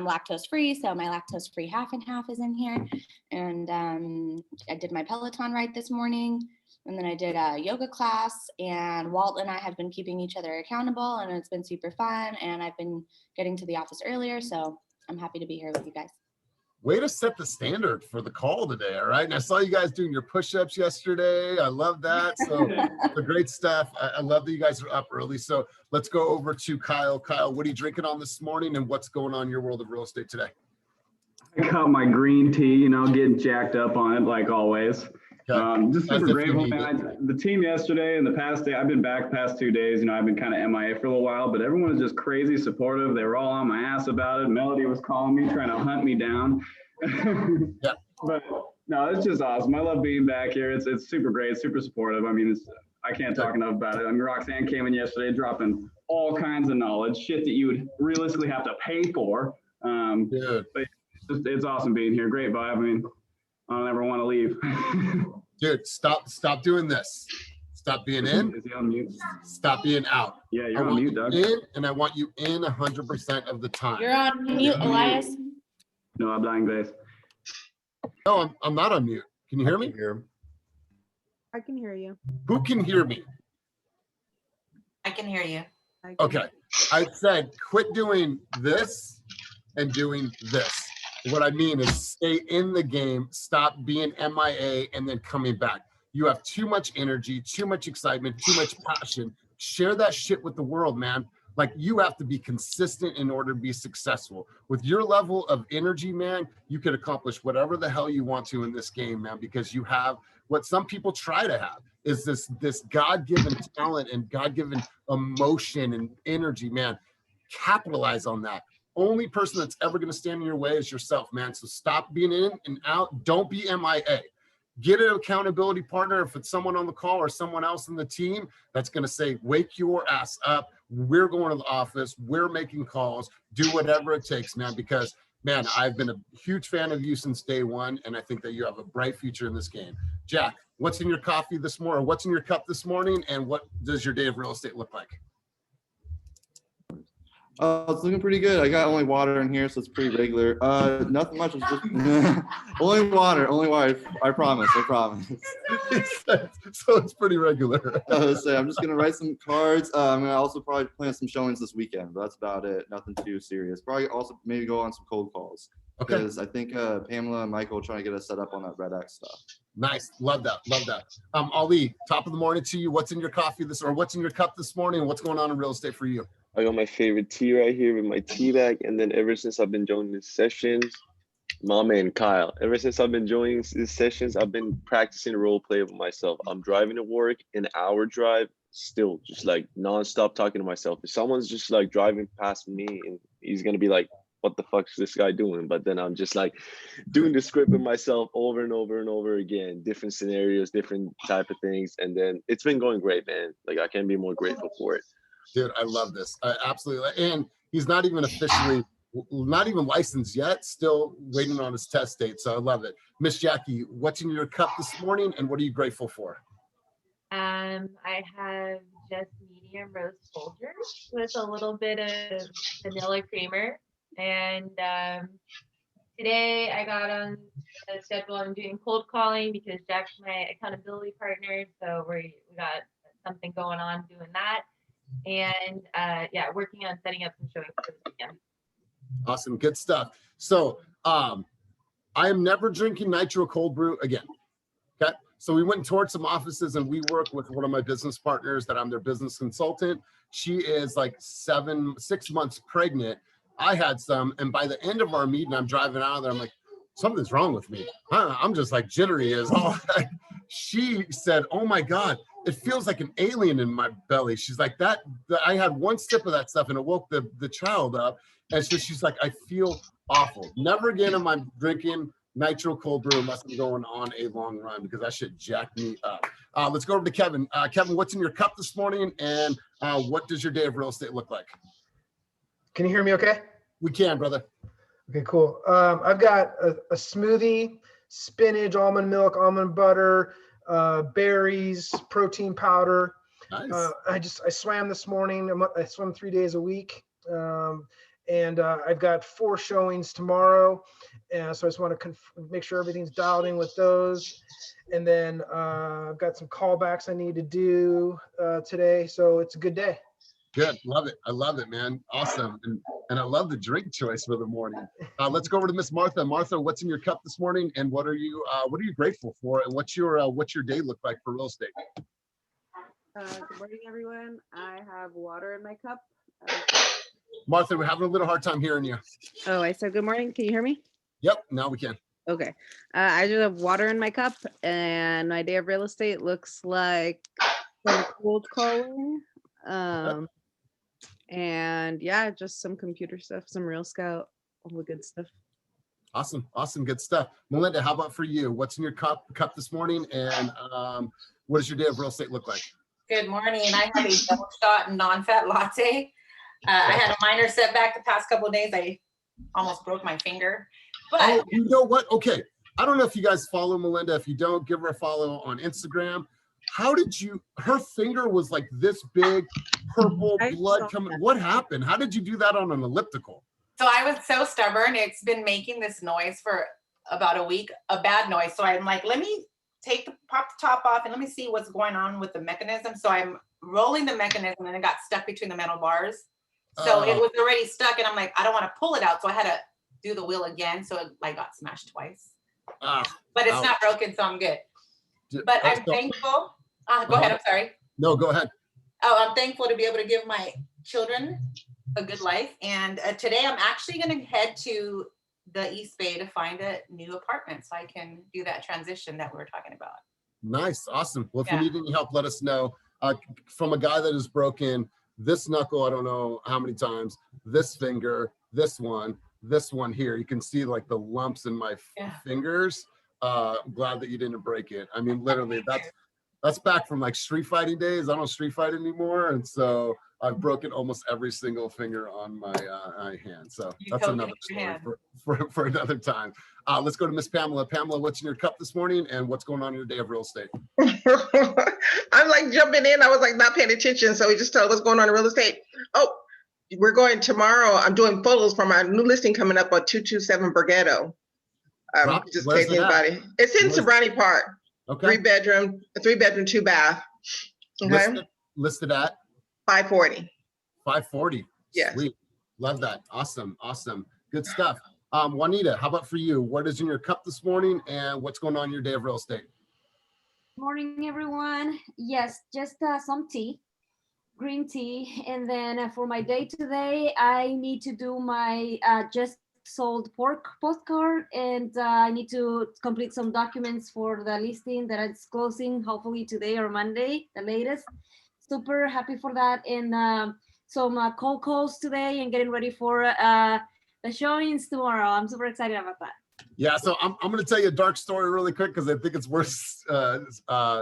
lactose free, so my lactose free half and half is in here. And I did my Peloton ride this morning, and then I did a yoga class, and Walt and I have been keeping each other accountable, and it's been super fun, and I've been getting to the office earlier, so I'm happy to be here with you guys. Way to set the standard for the call today, all right? And I saw you guys doing your push-ups yesterday. I love that. So the great stuff. I love that you guys are up early. So let's go over to Kyle. Kyle, what are you drinking on this morning, and what's going on in your world of real estate today? I got my green tea, you know, getting jacked up on it like always. Okay. Just super grateful, man. The team yesterday and the past day, I've been back past 2 days, you know, I've been kind of MIA for a little while, but everyone was just crazy supportive. They were all on my ass about it. Melody was calling me, trying to hunt me down. Yeah. But no, it's just awesome. I love being back here. It's super great, super supportive. I mean, I can't talk enough about it. I mean, Roxanne came in yesterday dropping all kinds of knowledge, shit that you would realistically have to pay for. Dude. But it's awesome being here. Great vibe. I mean, I don't ever want to leave. Dude, stop doing this. Stop being in. Is he on mute? Stop being out. Yeah, you're on mute, Doug. In, and I want you in 100% of the time. You're on mute, Elias. No, habla inglés. No, I'm not on mute. Can you hear me? I can hear you. Who can hear me? I can hear you. Okay. I said quit doing this and doing this. What I mean is stay in the game, stop being MIA, and then coming back. You have too much energy, too much excitement, too much passion. Share that shit with the world, man. Like, you have to be consistent in order to be successful. With your level of energy, man, you can accomplish whatever the hell you want to in this game, man, because you have what some people try to have is this God-given talent and God-given emotion and energy, man. Capitalize on that. Only person that's ever going to stand in your way is yourself, man. So stop being in and out. Don't be MIA. Get an accountability partner. If it's someone on the call or someone else in the team that's going to say, wake your ass up. We're going to the office. We're making calls. Do whatever it takes, man, because, man, I've been a huge fan of you since day one, and I think that you have a bright future in this game. Jack, what's in your coffee this morning? Or what's in your cup this morning, and what does your day of real estate look like? It's looking pretty good. I got only water in here, so it's pretty regular. Nothing much. It's just only water. I promise. So it's pretty regular. I'm just gonna write some cards. I'm gonna also probably plan some showings this weekend, but that's about it. Nothing too serious. Probably also maybe go on some cold calls. Okay. Because I think Pamela and Michael are trying to get us set up on that Red X stuff. Nice. Love that. Ali, top of the morning to you. What's in your coffee what's in your cup this morning? What's going on in real estate for you? I got my favorite tea right here with my tea bag. And then ever since I've been joining these sessions, Mama and Kyle, ever since I've been joining these sessions, I've been practicing role play with myself. I'm driving to work, an hour drive, still just like nonstop talking to myself. If someone's just like driving past me and he's going to be like, what the fuck is this guy doing? But then I'm just like doing the script with myself over and over and over again, different scenarios, different type of things. And then it's been going great, man. Like, I can't be more grateful for it. Dude, I love this. Absolutely. And he's not even licensed yet, still waiting on his test date. So I love it. Miss Jackie, what's in your cup this morning, and what are you grateful for? I have just medium roast Folgers with a little bit of vanilla creamer. And today I got on the schedule. I'm doing cold calling because Jack's my accountability partner. So we got something going on doing that. And working on setting up some showings for this weekend. Awesome. Good stuff. So I am never drinking nitro cold brew again. Okay. So we went and toured some offices, and we work with one of my business partners that I'm their business consultant. She is like 6 months pregnant. I had some, and by the end of our meeting, I'm driving out of there. I'm like, something's wrong with me. I'm just like jittery as all. She said, oh my God, it feels like an alien in my belly. She's like, I had one sip of that stuff and it woke the child up. And so she's like, I feel awful. Never again am I drinking nitro cold brew unless I'm going on a long run, because that shit jacked me up. Let's go over to Kevin. Kevin, what's in your cup this morning, and what does your day of real estate look like? Can you hear me okay? We can, brother. Okay, cool. I've got a smoothie, spinach, almond milk, almond butter, berries, protein powder. Nice. I swam this morning. I swim 3 days a week. And I've got 4 showings tomorrow. And so I just want to make sure everything's dialed in with those. And then I've got some callbacks I need to do today. So it's a good day. Good. Love it. I love it, man. Awesome. And I love the drink choice for the morning. Let's go over to Miss Martha. Martha, what's in your cup this morning, and what are you grateful for, and what's your day look like for real estate? Good morning, everyone. I have water in my cup. Martha, we're having a little hard time hearing you. Oh, I said good morning. Can you hear me? Yep, now we can. Okay. I just have water in my cup, and my day of real estate looks like some cold calling. And yeah, just some computer stuff, some Real Scout, all the good stuff. Awesome. Good stuff. Melinda, how about for you? What's in your cup this morning, and what does your day of real estate look like? Good morning. I have a double shot non-fat latte. I had a minor setback the past couple of days. I almost broke my finger. But Oh, you know what? Okay. I don't know if you guys follow Melinda. If you don't, give her a follow on Instagram. How did her finger was like this big, purple I blood saw coming. that. What happened? How did you do that on an elliptical? so I was so stubborn. It's been making this noise for about a week, a bad noise. So I'm like, let me pop the top off and let me see what's going on with the mechanism. So I'm rolling the mechanism and it got stuck between the metal bars. So it was already stuck and I'm like, I don't want to pull it out. So I had to do the wheel again. So it like got smashed twice. But it's ouch. not broken, so I'm good. D- But I'm so- thankful. Go ahead, I'm sorry. No, go ahead. Oh, I'm thankful to be able to give my children a good life. And today I'm actually going to head to the East Bay to find a new apartment so I can do that transition that we were talking about. Nice. Awesome. Well, if Yeah. you need any help, let us know. From a guy that has broken this knuckle, I don't know how many times, this finger, this one here. You can see like the lumps in my Yeah. fingers. I'm glad that you didn't break it. I mean, literally, that's back from like street fighting days. I don't street fight anymore. And so I've broken almost every single finger on my hand. So You that's totally another hit your story for another time. Let's go to Miss Pamela. Pamela, what's in your cup this morning, and what's going on in your day of real estate? I'm like jumping in. I was like not paying attention. So he just told what's going on in real estate. Oh, we're going tomorrow. I'm doing photos for my new listing coming up on 227 Borghetto. Just in Where's case it at? anybody. It's in Where's- Sobrani Park. Okay. 3-bedroom, 2 bath. Okay. Listed at 540. 540. Yes. Sweet. Love that. Awesome. Good stuff. Juanita, how about for you? What is in your cup this morning, and what's going on in your day of real estate? Morning, everyone. Yes, just some tea, green tea. And then for my day today, I need to do my just sold pork postcard, and I need to complete some documents for the listing that it's closing hopefully today or Monday, the latest. Super happy for that. And some cold calls today and getting ready for the showings tomorrow. I'm super excited about that. Yeah, so I'm going to tell you a dark story really quick because I think it's worth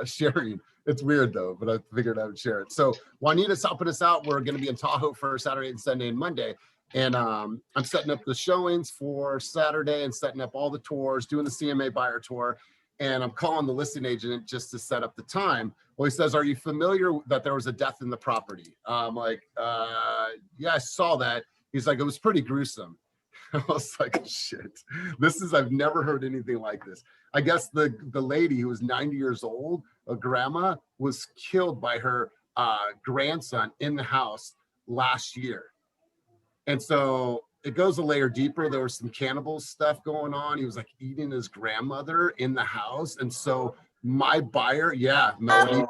sharing. It's weird though, but I figured I would share it. So Juanita's helping us out. We're going to be in Tahoe for Saturday and Sunday and Monday. And I'm setting up the showings for Saturday and setting up all the tours, doing the CMA buyer tour. And I'm calling the listing agent just to set up the time. Well, he says, are you familiar that there was a death in the property? I'm like, yeah, I saw that. He's like, it was pretty gruesome. I was like, shit, I've never heard anything like this. I guess the lady who was 90 years old, a grandma, was killed by her grandson in the house last year. And so it goes a layer deeper. There was some cannibal stuff going on. He was like eating his grandmother in the house. And so my buyer, Melody.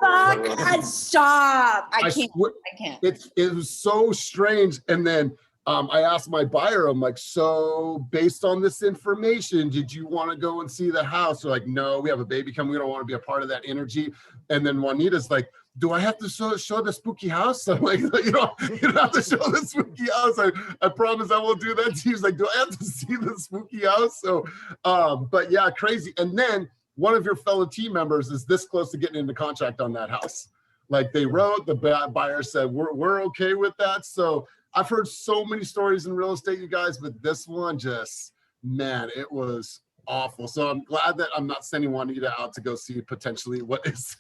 Stop. I can't. swear- I can't. It was so strange. And then I asked my buyer, I'm like, so based on this information, did you want to go and see the house? They're like, no, we have a baby coming. We don't want to be a part of that energy. And then Juanita's like, do I have to show the spooky house? I'm like, you don't have to show the spooky house. I promise I won't do that. She's like, do I have to see the spooky house? So, but yeah, crazy. And then one of your fellow team members is this close to getting into contract on that house. Like they wrote, the buyer said, we're okay with that. So I've heard so many stories in real estate, you guys, but this one just, man, it was awful. So I'm glad that I'm not sending Juanita out to go see potentially what is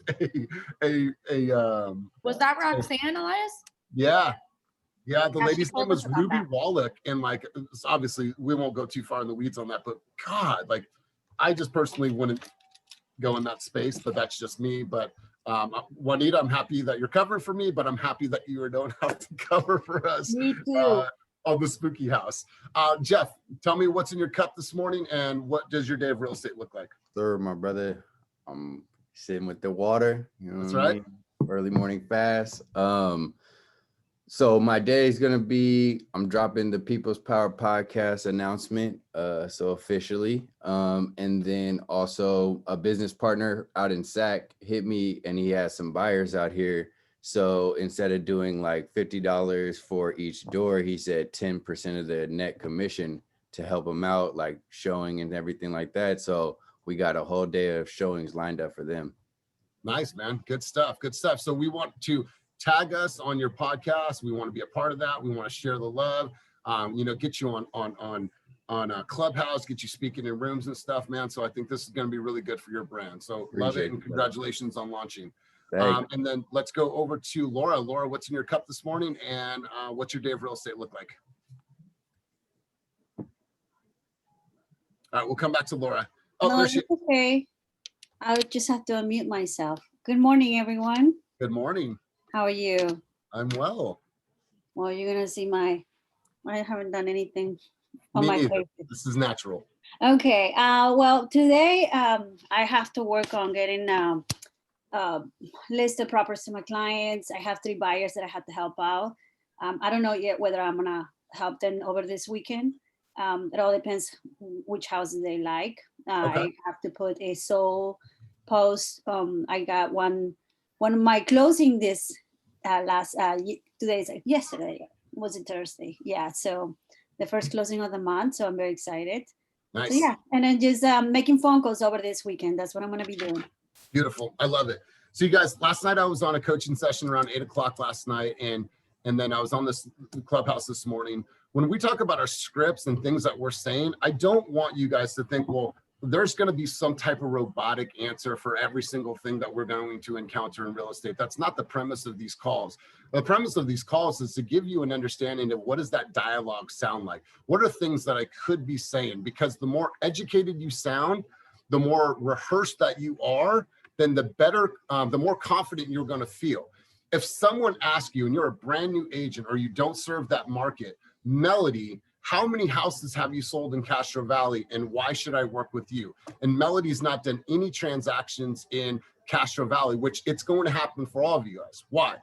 Was that Roxanne, Elias? yeah. Yeah, the Yeah, she lady's told name was us about Ruby that. Wallach, and like, obviously, we won't go too far in the weeds on that. But God, like, I just personally wouldn't go in that space. But that's just me. But Juanita, I'm happy that you're covering for me, but I'm happy that you don't have to cover for us Me too. on the spooky house. Jeff, tell me what's in your cup this morning, and what does your day of real estate look like? Sir, my brother, I'm sitting with the water. You know That's what I right. mean? Early morning fast. So my day is gonna be, I'm dropping the People's Power podcast announcement, so officially. And then also a business partner out in SAC hit me, and he has some buyers out here. So instead of doing like $50 for each door, he said 10% of the net commission to help him out, like showing and everything like that. So we got a whole day of showings lined up for them. Nice, man. Good stuff. Good stuff. So we want to tag us on your podcast. We want to be a part of that. We want to share the love. Get you on Clubhouse, get you speaking in rooms and stuff, man. So I think this is going to be really good for your brand. So love it, Appreciate and it. congratulations on launching. Thank And then let's go over to Laura. Laura, what's in your cup this morning, and what's your day of real estate look like? All right, we'll come back to Laura. Oh, No, there it's she. okay. I would just have to unmute myself. Good morning, everyone. Good morning. How are you? I'm well. Well, you're gonna see I haven't done anything on Me my neither. plate. This is natural. Okay. Well, today I have to work on getting list of properties to my clients. I have 3 buyers that I have to help out. I don't know yet whether I'm gonna help them over this weekend. It all depends which houses they like. I have to put a sold post. I got one of my closing this yesterday, was it Thursday? Yeah, so the first closing of the month, so I'm very excited. Nice. So yeah, and then just making phone calls over this weekend. That's what I'm gonna be doing. Beautiful. I love it. So you guys, last night I was on a coaching session around 8 o'clock last night, and then I was on this Clubhouse this morning. When we talk about our scripts and things that we're saying, I don't want you guys to think, well, there's going to be some type of robotic answer for every single thing that we're going to encounter in real estate. That's not the premise of these calls. The premise of these calls is to give you an understanding of what does that dialogue sound like? What are things that I could be saying? Because the more educated you sound, the more rehearsed that you are, then the better, the more confident you're going to feel. If someone asks you and you're a brand new agent or you don't serve that market, Melody, how many houses have you sold in Castro Valley, and why should I work with you? And Melody's not done any transactions in Castro Valley, which it's going to happen for all of you guys. Why?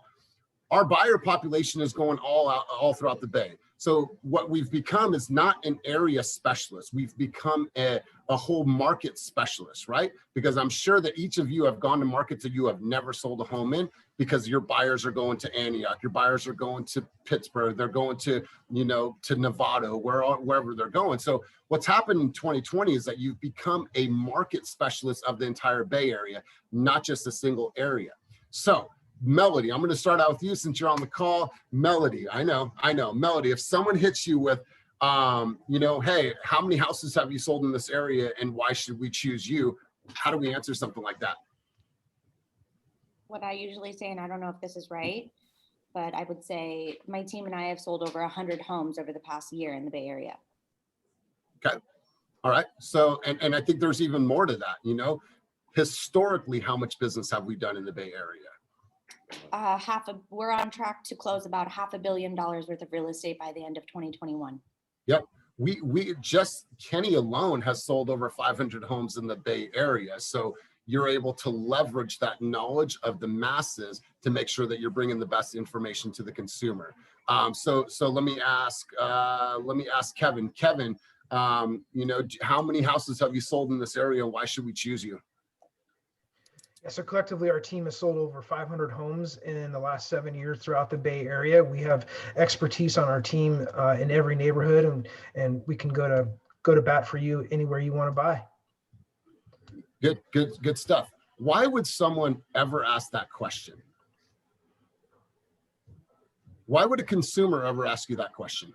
Our buyer population is going all throughout the Bay. So what we've become is not an area specialist. We've become a whole market specialist, right? Because I'm sure that each of you have gone to markets that you have never sold a home in, because your buyers are going to Antioch, your buyers are going to Pittsburgh, they're going to, to Nevada, wherever they're going. So what's happened in 2020 is that you've become a market specialist of the entire Bay Area, not just a single area. So Melody, I'm going to start out with you since you're on the call. Melody, I know. Melody, if someone hits you with, hey, how many houses have you sold in this area and why should we choose you? How do we answer something like that? What I usually say, and I don't know if this is right, but I would say my team and I have sold over 100 homes over the past year in the Bay Area. Okay. All right. So, and I think there's even more to that, historically, how much business have we done in the Bay Area? We're on track to close about $500 million worth of real estate by the end of 2021. Yep. We just, Kenny alone has sold over 500 homes in the Bay Area. So you're able to leverage that knowledge of the masses to make sure that you're bringing the best information to the consumer. So let me ask Kevin. Kevin, how many houses have you sold in this area? Why should we choose you? Yeah, so collectively, our team has sold over 500 homes in the last 7 years throughout the Bay Area. We have expertise on our team in every neighborhood, and we can go to bat for you anywhere you want to buy. Good stuff. Why would someone ever ask that question? Why would a consumer ever ask you that question?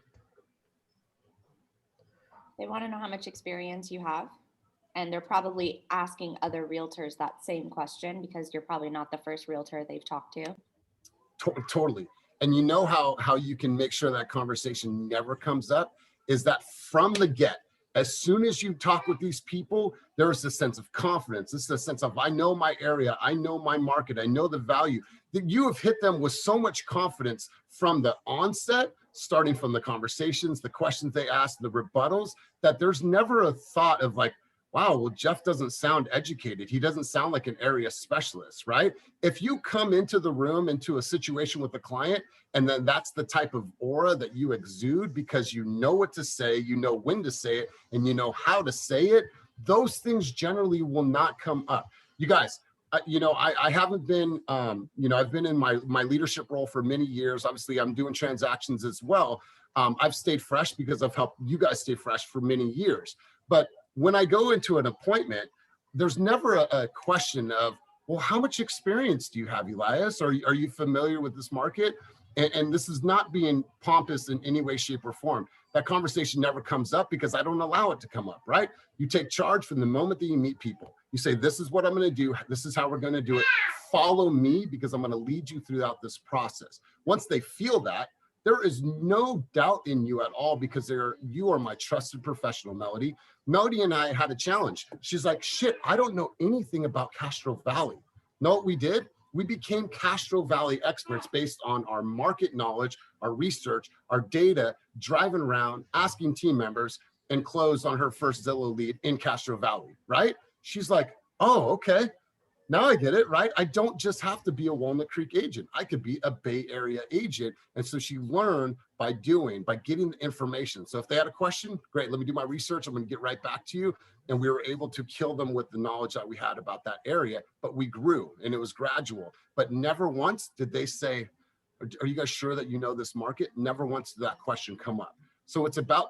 They want to know how much experience you have. And they're probably asking other realtors that same question because you're probably not the first realtor they've talked to. Totally. And you know how you can make sure that conversation never comes up is that from the get, as soon as you talk with these people, there is a sense of confidence. This is a sense of, I know my area, I know my market, I know the value. That you have hit them with so much confidence from the onset, starting from the conversations, the questions they ask, the rebuttals, that there's never a thought of like, wow, well, Jeff doesn't sound educated. He doesn't sound like an area specialist, right? If you come into the room, into a situation with a client, and then that's the type of aura that you exude because you know what to say, you know when to say it, and you know how to say it, those things generally will not come up. You guys, I haven't been, I've been in my leadership role for many years. Obviously, I'm doing transactions as well. I've stayed fresh because I've helped you guys stay fresh for many years. But when I go into an appointment, there's never a question of, well, how much experience do you have, Elias? Are you familiar with this market? And this is not being pompous in any way, shape, or form. That conversation never comes up because I don't allow it to come up, right? You take charge from the moment that you meet people. You say, this is what I'm going to do. This is how we're going to do it. Follow me because I'm going to lead you throughout this process. Once they feel that, there is no doubt in you at all because you are my trusted professional, Melody. Melody and I had a challenge. She's like, shit, I don't know anything about Castro Valley. Know what we did? We became Castro Valley experts based on our market knowledge, our research, our data, driving around, asking team members, and closed on her first Zillow lead in Castro Valley, right? She's like, oh, okay. Now I get it, right? I don't just have to be a Walnut Creek agent. I could be a Bay Area agent. And so she learned by getting the information. So if they had a question, great, let me do my research. I'm going to get right back to you. And we were able to kill them with the knowledge that we had about that area, but we grew and it was gradual. But never once did they say, are you guys sure that you know this market? Never once did that question come up. So it's about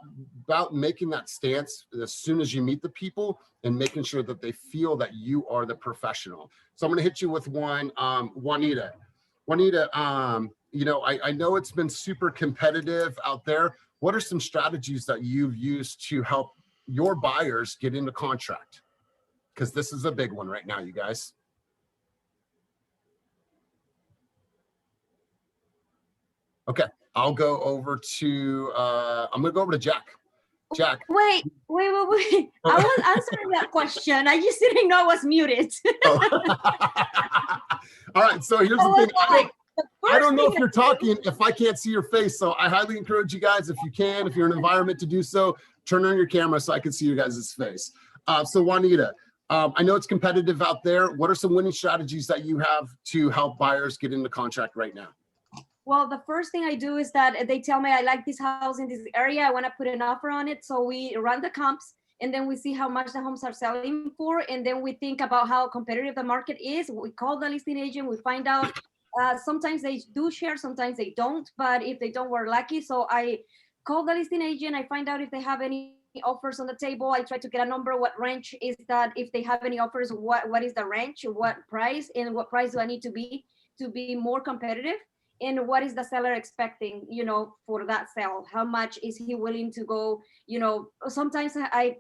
making that stance as soon as you meet the people and making sure that they feel that you are the professional. So I'm going to hit you with one, Juanita. Juanita, I know it's been super competitive out there. What are some strategies that you've used to help your buyers get into contract? Because this is a big one right now, you guys. Okay. I'll go over to, I'm going to go over to Jack. Jack. Wait. I was answering that question. I just didn't know I was muted. Oh. All right. So here's the thing. I don't know if you're talking if I can't see your face. So I highly encourage you guys, if you can, if you're in an environment to do so, turn on your camera so I can see your guys' face. So Juanita, I know it's competitive out there. What are some winning strategies that you have to help buyers get into contract right now? Well, the first thing I do is that they tell me I like this house in this area. I want to put an offer on it. So we run the comps and then we see how much the homes are selling for. And then we think about how competitive the market is. We call the listing agent. We find out sometimes they do share, sometimes they don't. But if they don't, we're lucky. So I call the listing agent. I find out if they have any offers on the table. I try to get a number. What range is that? If they have any offers, what is the range? What price? And what price do I need to be more competitive? And what is the seller expecting, for that sale? How much is he willing to go? Sometimes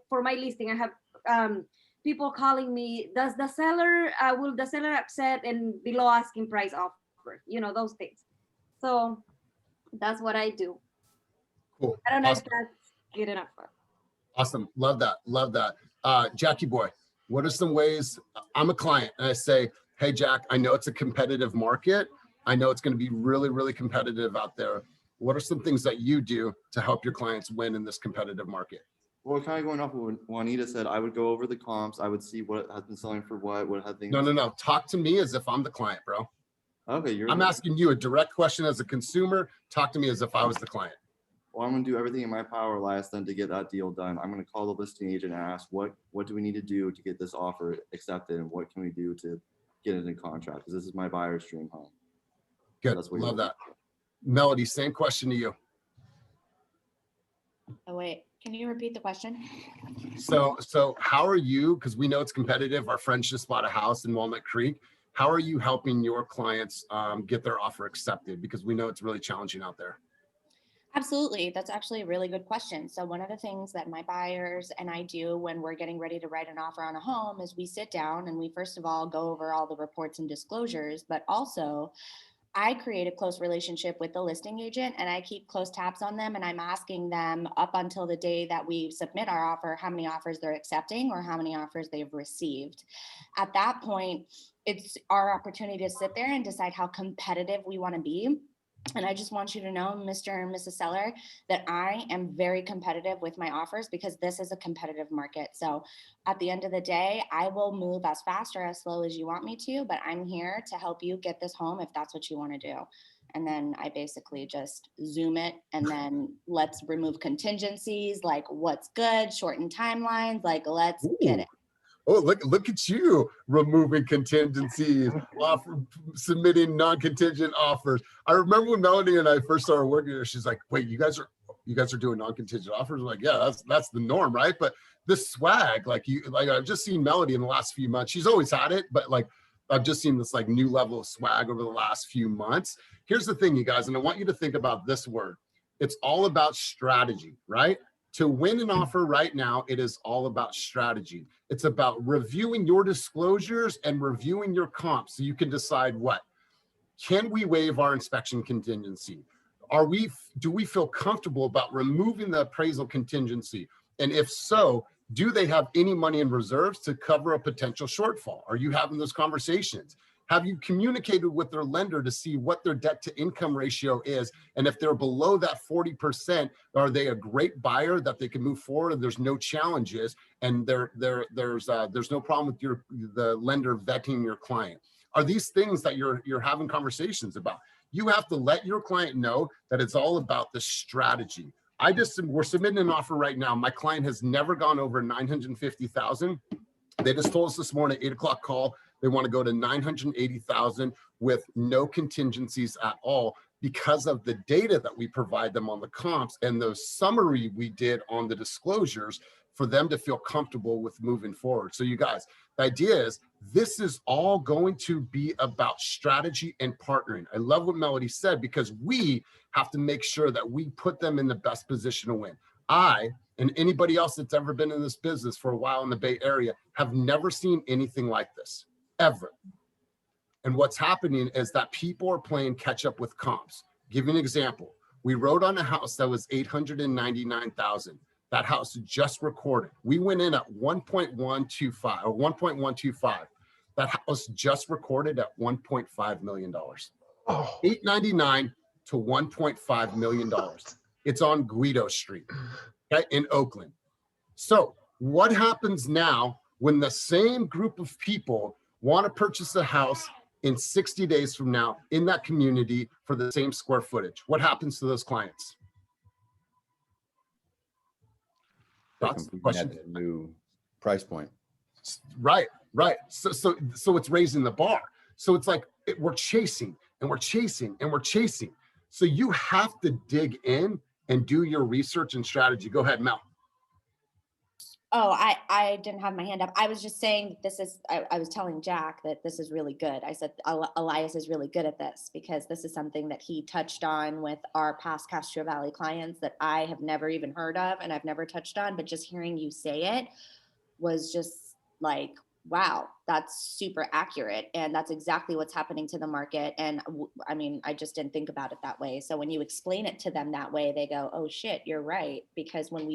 for my listing, I have people calling me, will the seller accept and below asking price offer? Those things. So that's what I do. Cool. I don't know awesome. if that's good enough. Awesome. Love that. Jackie boy, what are some ways I'm a client and I say, hey, Jack, I know it's a competitive market. I know it's going to be really, really competitive out there. What are some things that you do to help your clients win in this competitive market? Well, kind of going off of what Juanita said, I would go over the comps. I would see what has been selling for what had things. No. Talk to me as if I'm the client, bro. Okay, I'm asking you a direct question as a consumer. Talk to me as if I was the client. Well, I'm going to do everything in my power, Elias, then to get that deal done. I'm going to call the listing agent and ask what do we need to do to get this offer accepted, and what can we do to get it in contract? Because this is my buyer's dream home. Good. Love that. Melody, same question to you. Oh, wait, can you repeat the question? So how are you, because we know it's competitive, our friends just bought a house in Walnut Creek. How are you helping your clients get their offer accepted? Because we know it's really challenging out there. Absolutely. That's actually a really good question. So one of the things that my buyers and I do when we're getting ready to write an offer on a home is we sit down and we first of all go over all the reports and disclosures, but also I create a close relationship with the listing agent and I keep close tabs on them, and I'm asking them up until the day that we submit our offer, how many offers they're accepting or how many offers they've received. At that point, it's our opportunity to sit there and decide how competitive we want to be. And I just want you to know, Mr. and Mrs. Seller, that I am very competitive with my offers because this is a competitive market. So at the end of the day, I will move as fast or as slow as you want me to, but I'm here to help you get this home if that's what you want to do. And then I basically just zoom it, and then let's remove contingencies, like what's good, shorten timelines, like let's get it. Oh, look at you removing contingencies, submitting non-contingent offers. I remember when Melanie and I first started working here, she's like, wait, you guys are doing non-contingent offers? I'm like, yeah, that's the norm, right? But this swag, like I've just seen Melanie in the last few months. She's always had it, but like I've just seen this like new level of swag over the last few months. Here's the thing, you guys, and I want you to think about this word. It's all about strategy, right? To win an offer right now, it is all about strategy. It's about reviewing your disclosures and reviewing your comps so you can decide what. Can we waive our inspection contingency? Do we feel comfortable about removing the appraisal contingency? And if so, do they have any money in reserves to cover a potential shortfall? Are you having those conversations? Have you communicated with their lender to see what their debt to income ratio is? And if they're below that 40%, are they a great buyer that they can move forward and there's no challenges and there's no problem with the lender vetting your client? Are these things that you're having conversations about? You have to let your client know that it's all about the strategy. We're submitting an offer right now. My client has never gone over 950,000. They just told us this morning, 8 o'clock call, they want to go to 980,000 with no contingencies at all because of the data that we provide them on the comps and the summary we did on the disclosures for them to feel comfortable with moving forward. So you guys, the idea is this is all going to be about strategy and partnering. I love what Melody said because we have to make sure that we put them in the best position to win. I and anybody else that's ever been in this business for a while in the Bay Area have never seen anything like this, ever. And what's happening is that people are playing catch up with comps. Give you an example. We wrote on a house that was 899,000. That house just recorded. We went in at 1.125 or 1.125. That house just recorded at $1.5 million. Oh. 899 to $1.5 million. It's on Guido Street, okay, in Oakland. So what happens now when the same group of people want to purchase a house in 60 days from now in that community for the same square footage? What happens to those clients? Thoughts, questions? A new price point. Right. So it's raising the bar. So it's like we're chasing and we're chasing and we're chasing. So you have to dig in and do your research and strategy. Go ahead, Mel. Oh, I didn't have my hand up. I was just saying I was telling Jack that this is really good. I said Elias is really good at this because this is something that he touched on with our past Castro Valley clients that I have never even heard of and I've never touched on, but just hearing you say it was just like, wow, that's super accurate. And that's exactly what's happening to the market. And I mean, I just didn't think about it that way. So when you explain it to them that way, they go, oh shit, you're right. Because when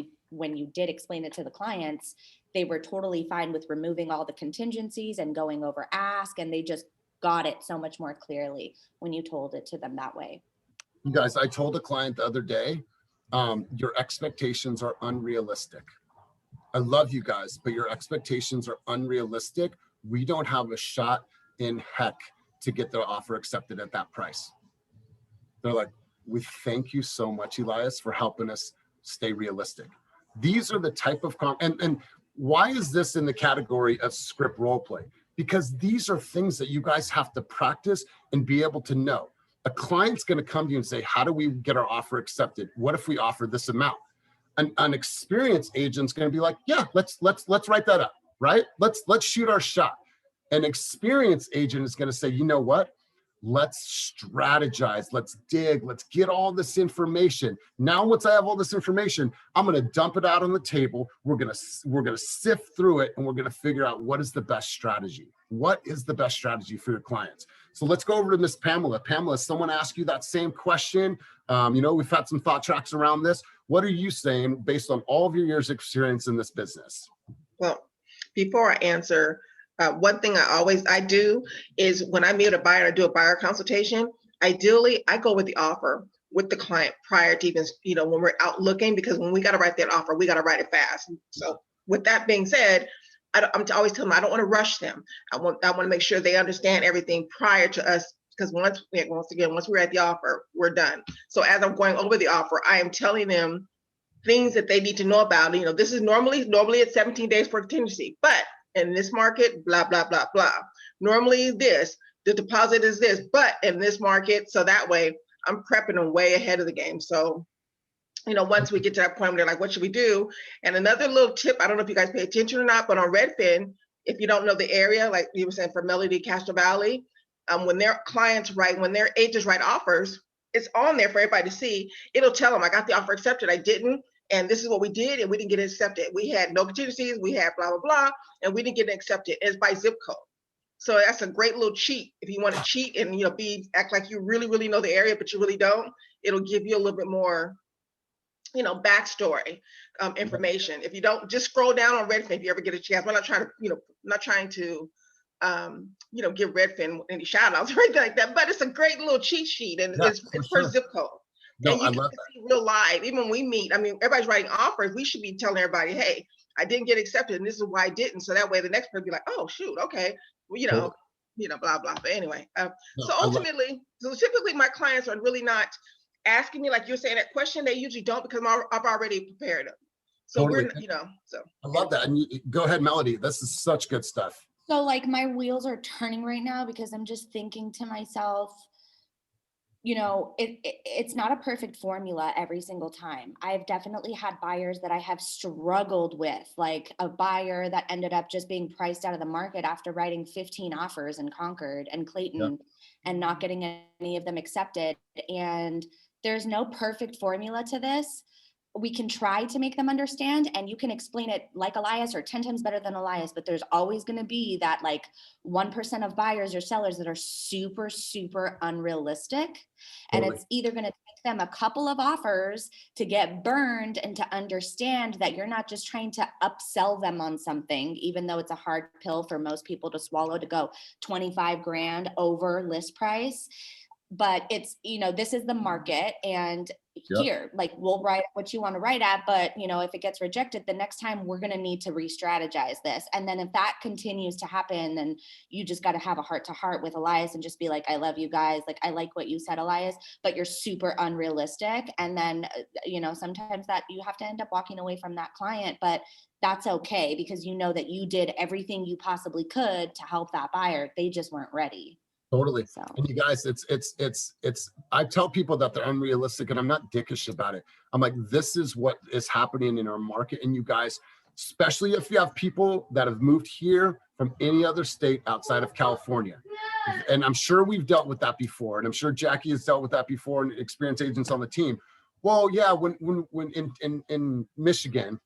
you did explain it to the clients, they were totally fine with removing all the contingencies and going over ask. And they just got it so much more clearly when you told it to them that way. You guys, I told a client the other day, your expectations are unrealistic. I love you guys, but your expectations are unrealistic. We don't have a shot in heck to get their offer accepted at that price. They're like, we thank you so much, Elias, for helping us stay realistic. These are the type of, and why is this in the category of script role play? Because these are things that you guys have to practice and be able to know. A client's going to come to you and say, how do we get our offer accepted? What if we offer this amount? An experienced agent's going to be like, yeah, let's write that up, right? Let's shoot our shot. An experienced agent is going to say, you know what? let's strategize, let's dig, let's get all this information. Now, once I have all this information, I'm going to dump it out on the table. We're going to sift through it, and we're going to figure out what is the best strategy. What is the best strategy for your clients? So let's go over to Miss Pamela. Pamela, someone asked you that same question. We've had some thought tracks around this. What are you saying based on all of your years of experience in this business? Well, before I answer, one thing I do is when I meet a buyer, I do a buyer consultation. Ideally, I go with the offer with the client prior to even, when we're out looking, because when we got to write that offer, we got to write it fast. So with that being said, I'm always telling them I don't want to rush them. I want to make sure they understand everything prior to us, because once we're at the offer, we're done. So as I'm going over the offer, I am telling them things that they need to know about. This is normally it's 17 days for contingency, but in this market, blah, blah, blah, blah. Normally the deposit is this, but in this market, so that way I'm prepping them way ahead of the game. So, once we get to that point, they're like, what should we do? And another little tip, I don't know if you guys pay attention or not, but on Redfin, if you don't know the area, like you were saying for Melody, Castro Valley, when their clients when their agents write offers, it's on there for everybody to see. It'll tell them, I got the offer accepted, I didn't. And this is what we did, and we didn't get it accepted. We had no contingencies, we had blah, blah, blah, and we didn't get it accepted. It's by zip code. So that's a great little cheat. If you want to cheat and act like you really, really know the area, but you really don't, it'll give you a little bit more, backstory information. If you don't, just scroll down on Redfin if you ever get a chance. We're not trying to, give Redfin any shout outs or anything like that, but it's a great little cheat sheet, and it's per zip code. No, and you I can love see real live. Even when we meet, everybody's writing offers. We should be telling everybody, hey, I didn't get accepted, and this is why I didn't. So that way the next person be like, oh shoot, okay, well, blah blah. But anyway, so typically my clients are really not asking me like you're saying that question. They usually don't, because I've already prepared them. So Totally. so I love that. And go ahead, Melody. This is such good stuff. So like my wheels are turning right now, because I'm just thinking to myself, it's not a perfect formula every single time. I've definitely had buyers that I have struggled with, like a buyer that ended up just being priced out of the market after writing 15 offers in Concord and Clayton and not getting any of them accepted. And there's no perfect formula to this. We can try to make them understand, and you can explain it like Elias or 10 times better than Elias, but there's always going to be that like 1% of buyers or sellers that are super, super unrealistic. And it's either going to take them a couple of offers to get burned and to understand that you're not just trying to upsell them on something, even though it's a hard pill for most people to swallow, to go 25 grand over list price. But it's, this is the market, and here, like, we'll write what you want to write at, but if it gets rejected, the next time we're going to need to re-strategize this. And then if that continues to happen, then you just got to have a heart to heart with Elias and just be like, I love you guys. Like, I like what you said, Elias, but you're super unrealistic. And then, sometimes that you have to end up walking away from that client, but that's okay, because that you did everything you possibly could to help that buyer. They just weren't ready. Totally. So. And you guys, I tell people that they're unrealistic, and I'm not dickish about it. I'm like, this is what is happening in our market. And you guys, especially if you have people that have moved here from any other state outside of California. And I'm sure we've dealt with that before. And I'm sure Jackie has dealt with that before, and experienced agents on the team. Well, yeah, when in Michigan,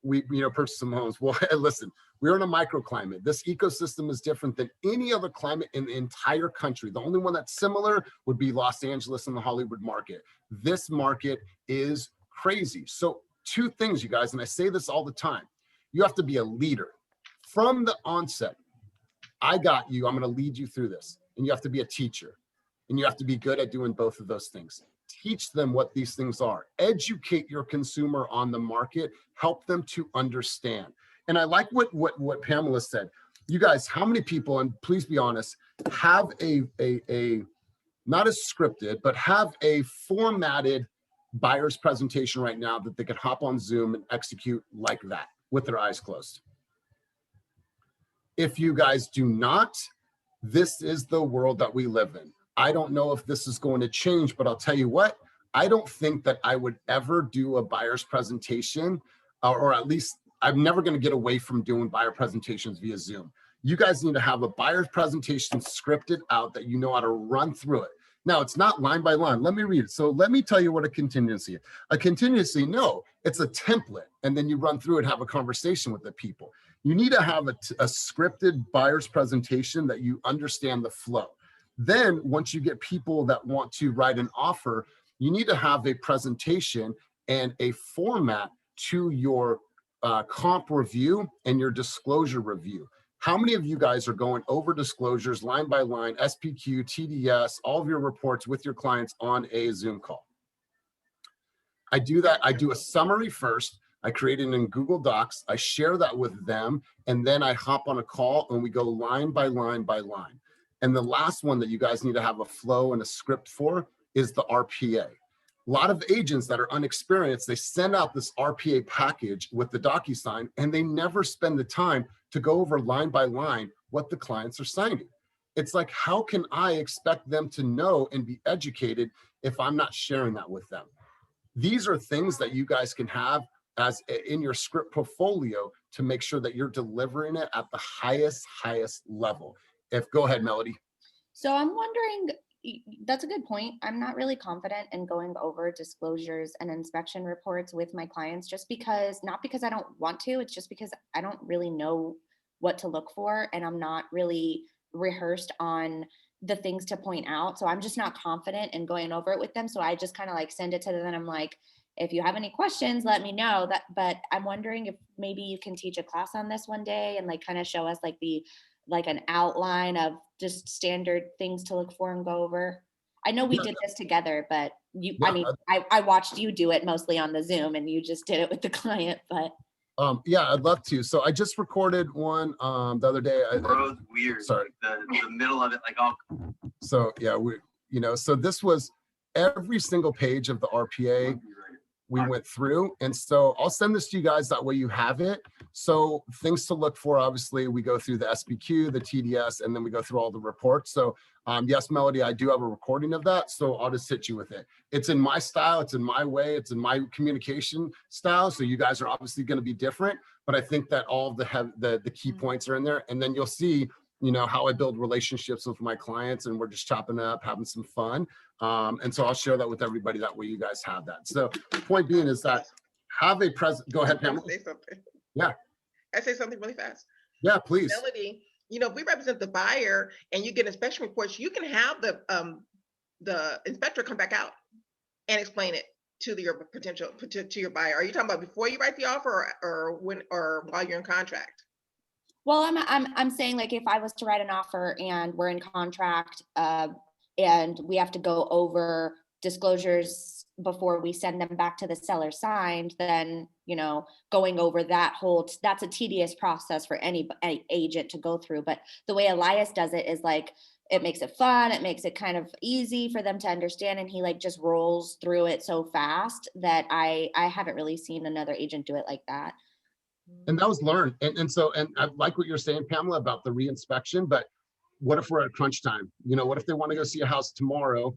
we purchased some homes. Well, listen, we're in a microclimate. This ecosystem is different than any other climate in the entire country. The only one that's similar would be Los Angeles and the Hollywood market. This market is crazy. So 2 things, you guys, and I say this all the time. You have to be a leader from the onset. I got you. I'm going to lead you through this. And you have to be a teacher, and you have to be good at doing both of those things. Teach them what these things are. Educate your consumer on the market. Help them to understand. And I like what Pamela said. You guys, how many people, and please be honest, have a not as scripted, but have a formatted buyer's presentation right now that they could hop on Zoom and execute like that with their eyes closed? If you guys do not, this is the world that we live in. I don't know if this is going to change, but I'll tell you what, I don't think that I would ever do a buyer's presentation, or at least I'm never going to get away from doing buyer presentations via Zoom. You guys need to have a buyer's presentation scripted out that you know how to run through it. Now, it's not line by line. Let me read it. So let me tell you what a contingency is. A contingency, no, it's a template. And then you run through it, have a conversation with the people. You need to have a scripted buyer's presentation that you understand the flow. Then once you get people that want to write an offer, you need to have a presentation and a format to your comp review and your disclosure review. How many of you guys are going over disclosures line by line, SPQ, TDS, all of your reports with your clients on a Zoom call? I do that. I do a summary first. I create it in Google Docs. I share that with them. And then I hop on a call and we go line by line by line. And the last one that you guys need to have a flow and a script for is the RPA. A lot of agents that are unexperienced, they send out this RPA package with the DocuSign and they never spend the time to go over line by line what the clients are signing. It's like, how can I expect them to know and be educated if I'm not sharing that with them? These are things that you guys can have as in your script portfolio to make sure that you're delivering it at the highest level. Go ahead, Melody. So I'm wondering, that's a good point. I'm not really confident in going over disclosures and inspection reports with my clients just because, not because I don't want to, it's just because I don't really know what to look for and I'm not really rehearsed on the things to point out. So I'm just not confident in going over it with them. So I just kind of like send it to them and I'm like, if you have any questions, let me know. But I'm wondering if maybe you can teach a class on this one day and like kind of show us like an outline of just standard things to look for and go over. I know we did this together, but I watched you do it mostly on the Zoom and you just did it with the client, but. Yeah, I'd love to. So I just recorded one the other day. Bro's weird. Sorry. The middle of it, like all. So yeah, so this was every single page of the RPA we went through. And so I'll send this to you guys. That way you have it. So things to look for, obviously we go through the SPQ, the TDS, and then we go through all the reports. So yes, Melody, I do have a recording of that. So I'll just hit you with it. It's in my style. It's in my way. It's in my communication style. So you guys are obviously going to be different, but I think that all of the key points are in there. And then you'll see, how I build relationships with my clients and we're just chopping up, having some fun. And so I'll share that with everybody. That way you guys have that. So point being is that have a present. Go ahead, Pamela. Say something. Yeah. I say something really fast. Yeah, please. Melody, if we represent the buyer and you get inspection reports, you can have the inspector come back out and explain it to your to your buyer. Are you talking about before you write the offer or while you're in contract? Well, I'm saying like if I was to write an offer and we're in contract and we have to go over disclosures before we send them back to the seller signed, then, going over that's a tedious process for any agent to go through. But the way Elias does it is like, it makes it fun. It makes it kind of easy for them to understand. And he like just rolls through it so fast that I haven't really seen another agent do it like that. And that was learned. And I like what you're saying, Pamela, about the re-inspection, but what if we're at crunch time? What if they want to go see a house tomorrow?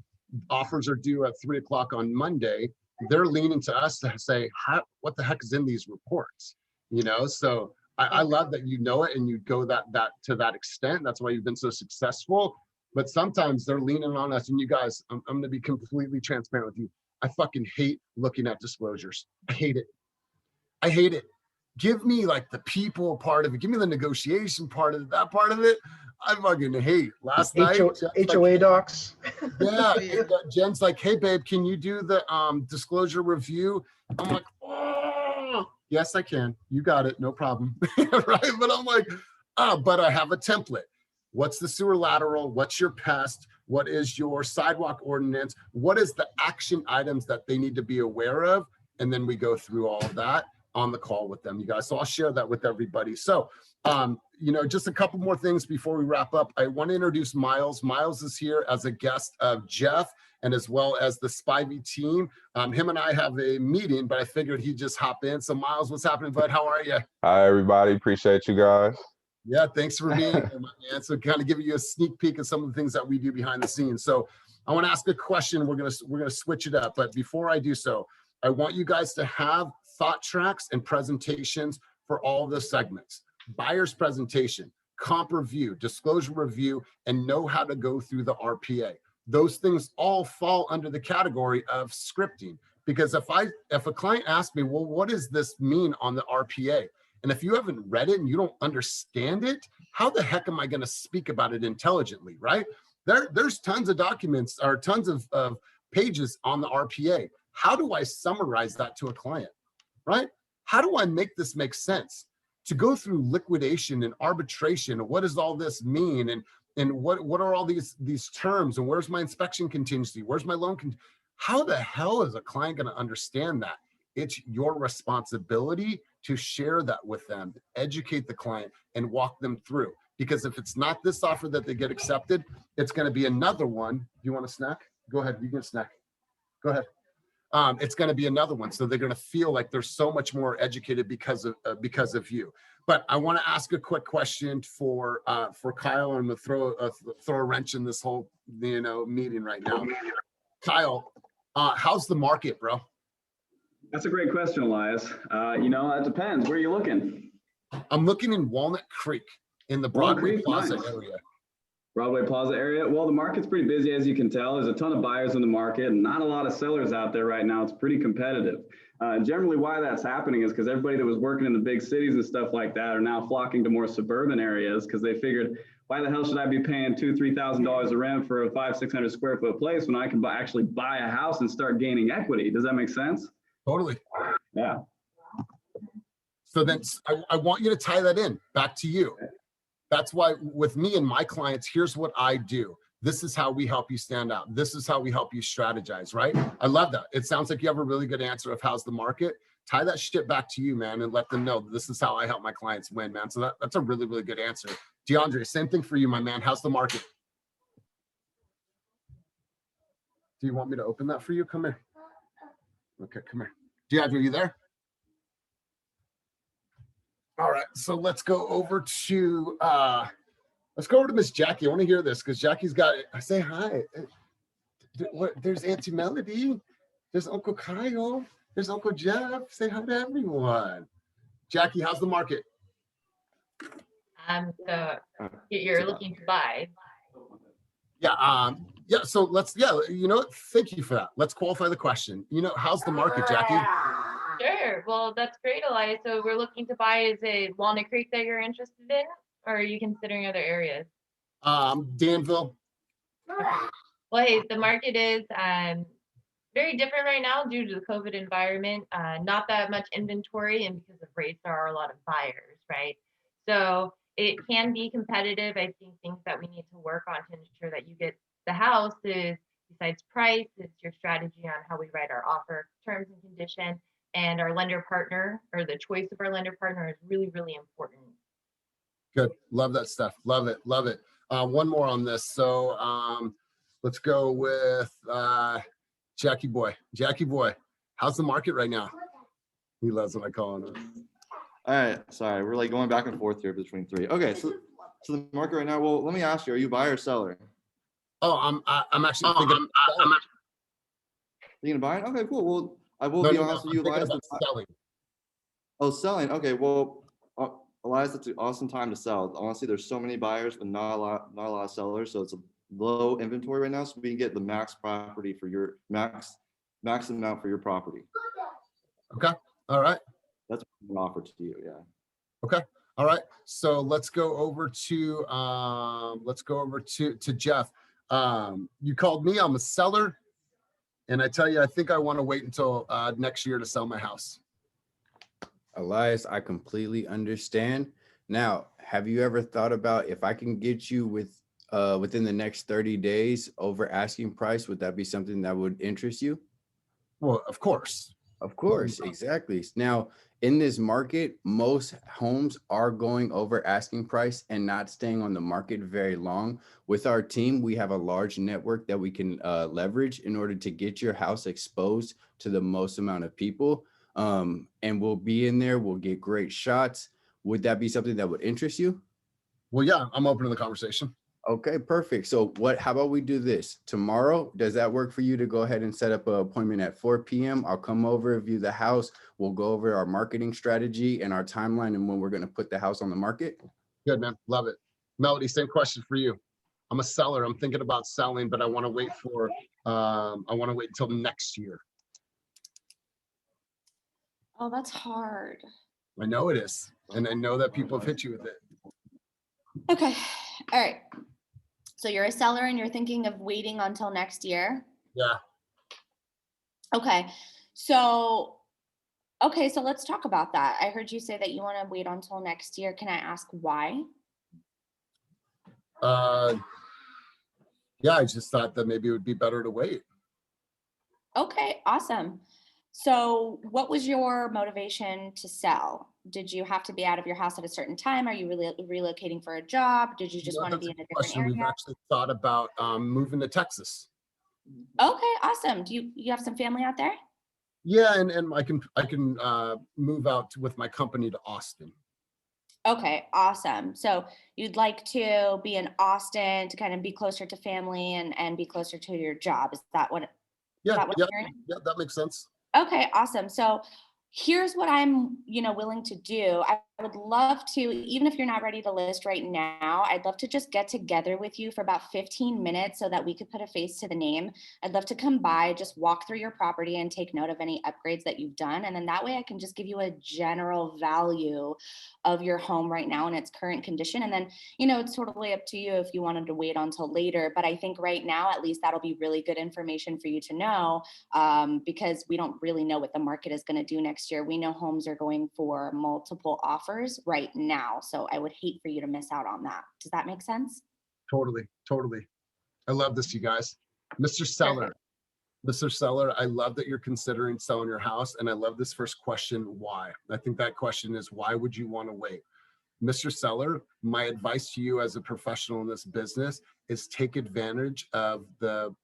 Offers are due at 3:00 on Monday. They're leaning to us to say, what the heck is in these reports? So I love that it and you go that to that extent. That's why you've been so successful. But sometimes they're leaning on us. And you guys, I'm going to be completely transparent with you. I fucking hate looking at disclosures. I hate it. Give me like the people part of it. Give me the negotiation part of it, that part of it. I fucking hate. Last night, HOA docs. Yeah, Jen's like, hey babe, can you do the disclosure review? I'm like, oh, yes, I can. You got it, no problem. Right? But I'm like, but I have a template. What's the sewer lateral? What's your pest? What is your sidewalk ordinance? What is the action items that they need to be aware of? And then we go through all of that on the call with them, you guys. So I'll share that with everybody. So, just a couple more things before we wrap up. I want to introduce Miles. Miles is here as a guest of Jeff and as well as the Spivey team. Him and I have a meeting, but I figured he'd just hop in. So Miles, what's happening, bud? How are you? Hi, everybody. Appreciate you guys. Yeah, thanks for being here, man. So kind of giving you a sneak peek of some of the things that we do behind the scenes. So I want to ask a question. We're gonna switch it up, but before I do so, I want you guys to have thought tracks and presentations for all the segments. Buyer's presentation. comp review, disclosure review, and know how to go through the RPA. Those things all fall under the category of scripting. Because if a client asks me, well, what does this mean on the RPA? And if you haven't read it and you don't understand it, how the heck am I going to speak about it intelligently, right? There's tons of documents or tons of pages on the RPA. How do I summarize that to a client, right? How do I make this make sense? To go through liquidation and arbitration, what does all this mean? And what are all these terms? And where's my inspection contingency? Where's my loan? How the hell is a client going to understand that? It's your responsibility to share that with them, educate the client, and walk them through. Because if it's not this offer that they get accepted, it's going to be another one. Do you want a snack? Go ahead. You can snack. Go ahead. It's going to be another one. So they're going to feel like they're so much more educated because of you. But I want to ask a quick question for Kyle. I'm going to throw a wrench in this whole meeting right now. Kyle, how's the market, bro? That's a great question, Elias. It depends. Where are you looking? I'm looking in Walnut Creek in the Broadway Plaza area. Broadway Plaza area. Well, the market's pretty busy, as you can tell. There's a ton of buyers in the market and not a lot of sellers out there right now. It's pretty competitive. Generally, why that's happening is because everybody that was working in the big cities and stuff like that are now flocking to more suburban areas because they figured, why the hell should I be paying $2,000-$3,000 a rent for a 500-600 square foot place when I can actually buy a house and start gaining equity? Does that make sense? Totally. Yeah. So then I want you to tie that in back to you. That's why with me and my clients, here's what I do. This is how we help you stand out. This is how we help you strategize, right? I love that. It sounds like you have a really good answer of how's the market. Tie that shit back to you, man, and let them know this is how I help my clients win, man. So that's a really, really good answer. DeAndre, same thing for you, my man. How's the market? Do you want me to open that for you? Come here. Okay, come here. DeAndre, are you there? All right, so let's go over to Miss Jackie. I want to hear this because Jackie's got it. I say hi. There's Auntie Melody. There's Uncle Kyle. There's Uncle Jeff. Say hi to everyone. Jackie, how's the market? So you're looking to buy. Yeah. So thank you for that. Let's qualify the question. How's the market, Jackie? Sure. Well, that's great, Elias. So we're looking to buy. Is it Walnut Creek that you're interested in, or are you considering other areas? Danville. Well, hey, the market is very different right now due to the COVID environment. Not that much inventory, and because of rates, there are a lot of buyers, right? So it can be competitive. I think things that we need to work on to ensure that you get the house is, besides price, it's your strategy on how we write our offer, terms and condition, and our lender partner, or the choice of our lender partner, is really, really important. Good. Love that stuff. Love it. Love it. One more on this. So let's go with Jackie Boy. Jackie Boy, how's the market right now? He loves when I call him. All right. Sorry. We're like going back and forth here between three. Okay. So the market right now, well, let me ask you, are you buyer or seller? Oh, I'm actually thinking thinking of buying? Okay, cool. Well, I will be honest with you, Elias. Selling. Oh, selling. Okay. Well, Elias, it's an awesome time to sell. Honestly, there's so many buyers, but not a lot of sellers. So it's a low inventory right now. So we can get the max property for your max amount for your property. Okay. All right. That's an offer to you. Yeah. Okay. All right. So let's go over to Jeff. You called me. I'm a seller, and I tell you, I think I want to wait until next year to sell my house. Elias, I completely understand. Now, have you ever thought about if I can get you within the next 30 days over asking price, would that be something that would interest you? Well, of course. Of course, exactly. Now, in this market, most homes are going over asking price and not staying on the market very long. With our team, we have a large network that we can leverage in order to get your house exposed to the most amount of people. And we'll be in there. We'll get great shots. Would that be something that would interest you? Well, yeah, I'm open to the conversation. Okay, perfect. So how about we do this tomorrow? Does that work for you to go ahead and set up an appointment at 4 p.m.? I'll come over, view the house. We'll go over our marketing strategy and our timeline and when we're going to put the house on the market. Good, man. Love it. Melody, same question for you. I'm a seller. I'm thinking about selling, but I want to wait until next year. Oh, that's hard. I know it is. And I know that people have hit you with it. Okay. All right. So you're a seller and you're thinking of waiting until next year. Yeah. Okay. So let's talk about that. I heard you say that you want to wait until next year. Can I ask why? Yeah, I just thought that maybe it would be better to wait. Okay, awesome. So what was your motivation to sell? Did you have to be out of your house at a certain time? Are you really relocating for a job? Did you just want to be in a different Question. We've area? actually thought about moving to Texas. Okay, awesome. Do you have some family out there? Yeah, and I can move out with my company to Austin. Okay, awesome. So you'd like to be in Austin to kind of be closer to family and be closer to your job. Is that what? Yeah, that what yeah, I'm hearing? yeah, that makes sense. Okay, awesome. So here's what I'm, willing to do. I would love to, even if you're not ready to list right now, I'd love to just get together with you for about 15 minutes so that we could put a face to the name. I'd love to come by, just walk through your property and take note of any upgrades that you've done. And then that way I can just give you a general value of your home right now in its current condition. And then, it's totally up to you if you wanted to wait until later. But I think right now, at least that'll be really good information for you to know, because we don't really know what the market is going to do next year. We know homes are going for multiple offers right now. So I would hate for you to miss out on that. Does that make sense? Totally. I love this, you guys. Mr. Seller, I love that you're considering selling your house. And I love this first question, why? I think that question is, why would you want to wait? Mr. Seller, my advice to you as a professional in this business is take advantage of the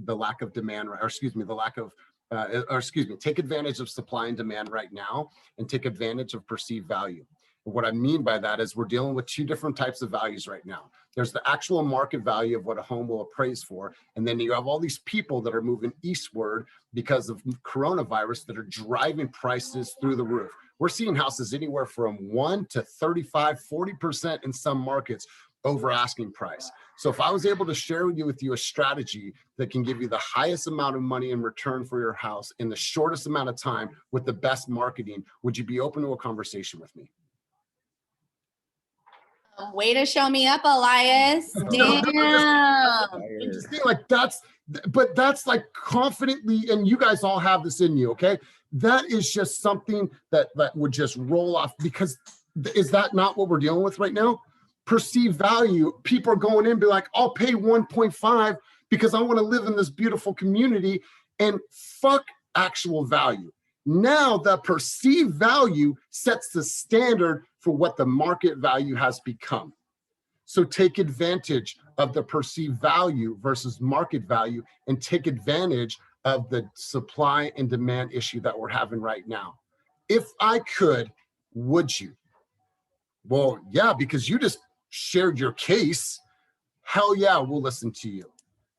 lack of demand, take advantage of supply and demand right now and take advantage of perceived value. And what I mean by that is we're dealing with two different types of values right now. There's the actual market value of what a home will appraise for. And then you have all these people that are moving eastward because of coronavirus that are driving prices through the roof. We're seeing houses anywhere from 1 to 35, 40% in some markets over asking price. So if I was able to share with you a strategy that can give you the highest amount of money in return for your house in the shortest amount of time with the best marketing, would you be open to a conversation with me? Way to show me up, Elias. Damn. I'm just saying, like, that's like confidently, and you guys all have this in you, okay? That is just something that would just roll off, because is that not what we're dealing with right now? Perceived value. People are going in and be like, I'll pay 1.5 because I want to live in this beautiful community, and fuck actual value. Now the perceived value sets the standard for what the market value has become. So take advantage of the perceived value versus market value and take advantage of the supply and demand issue that we're having right now. If I could, would you? Well, yeah, because you just shared your case. Hell yeah, we'll listen to you.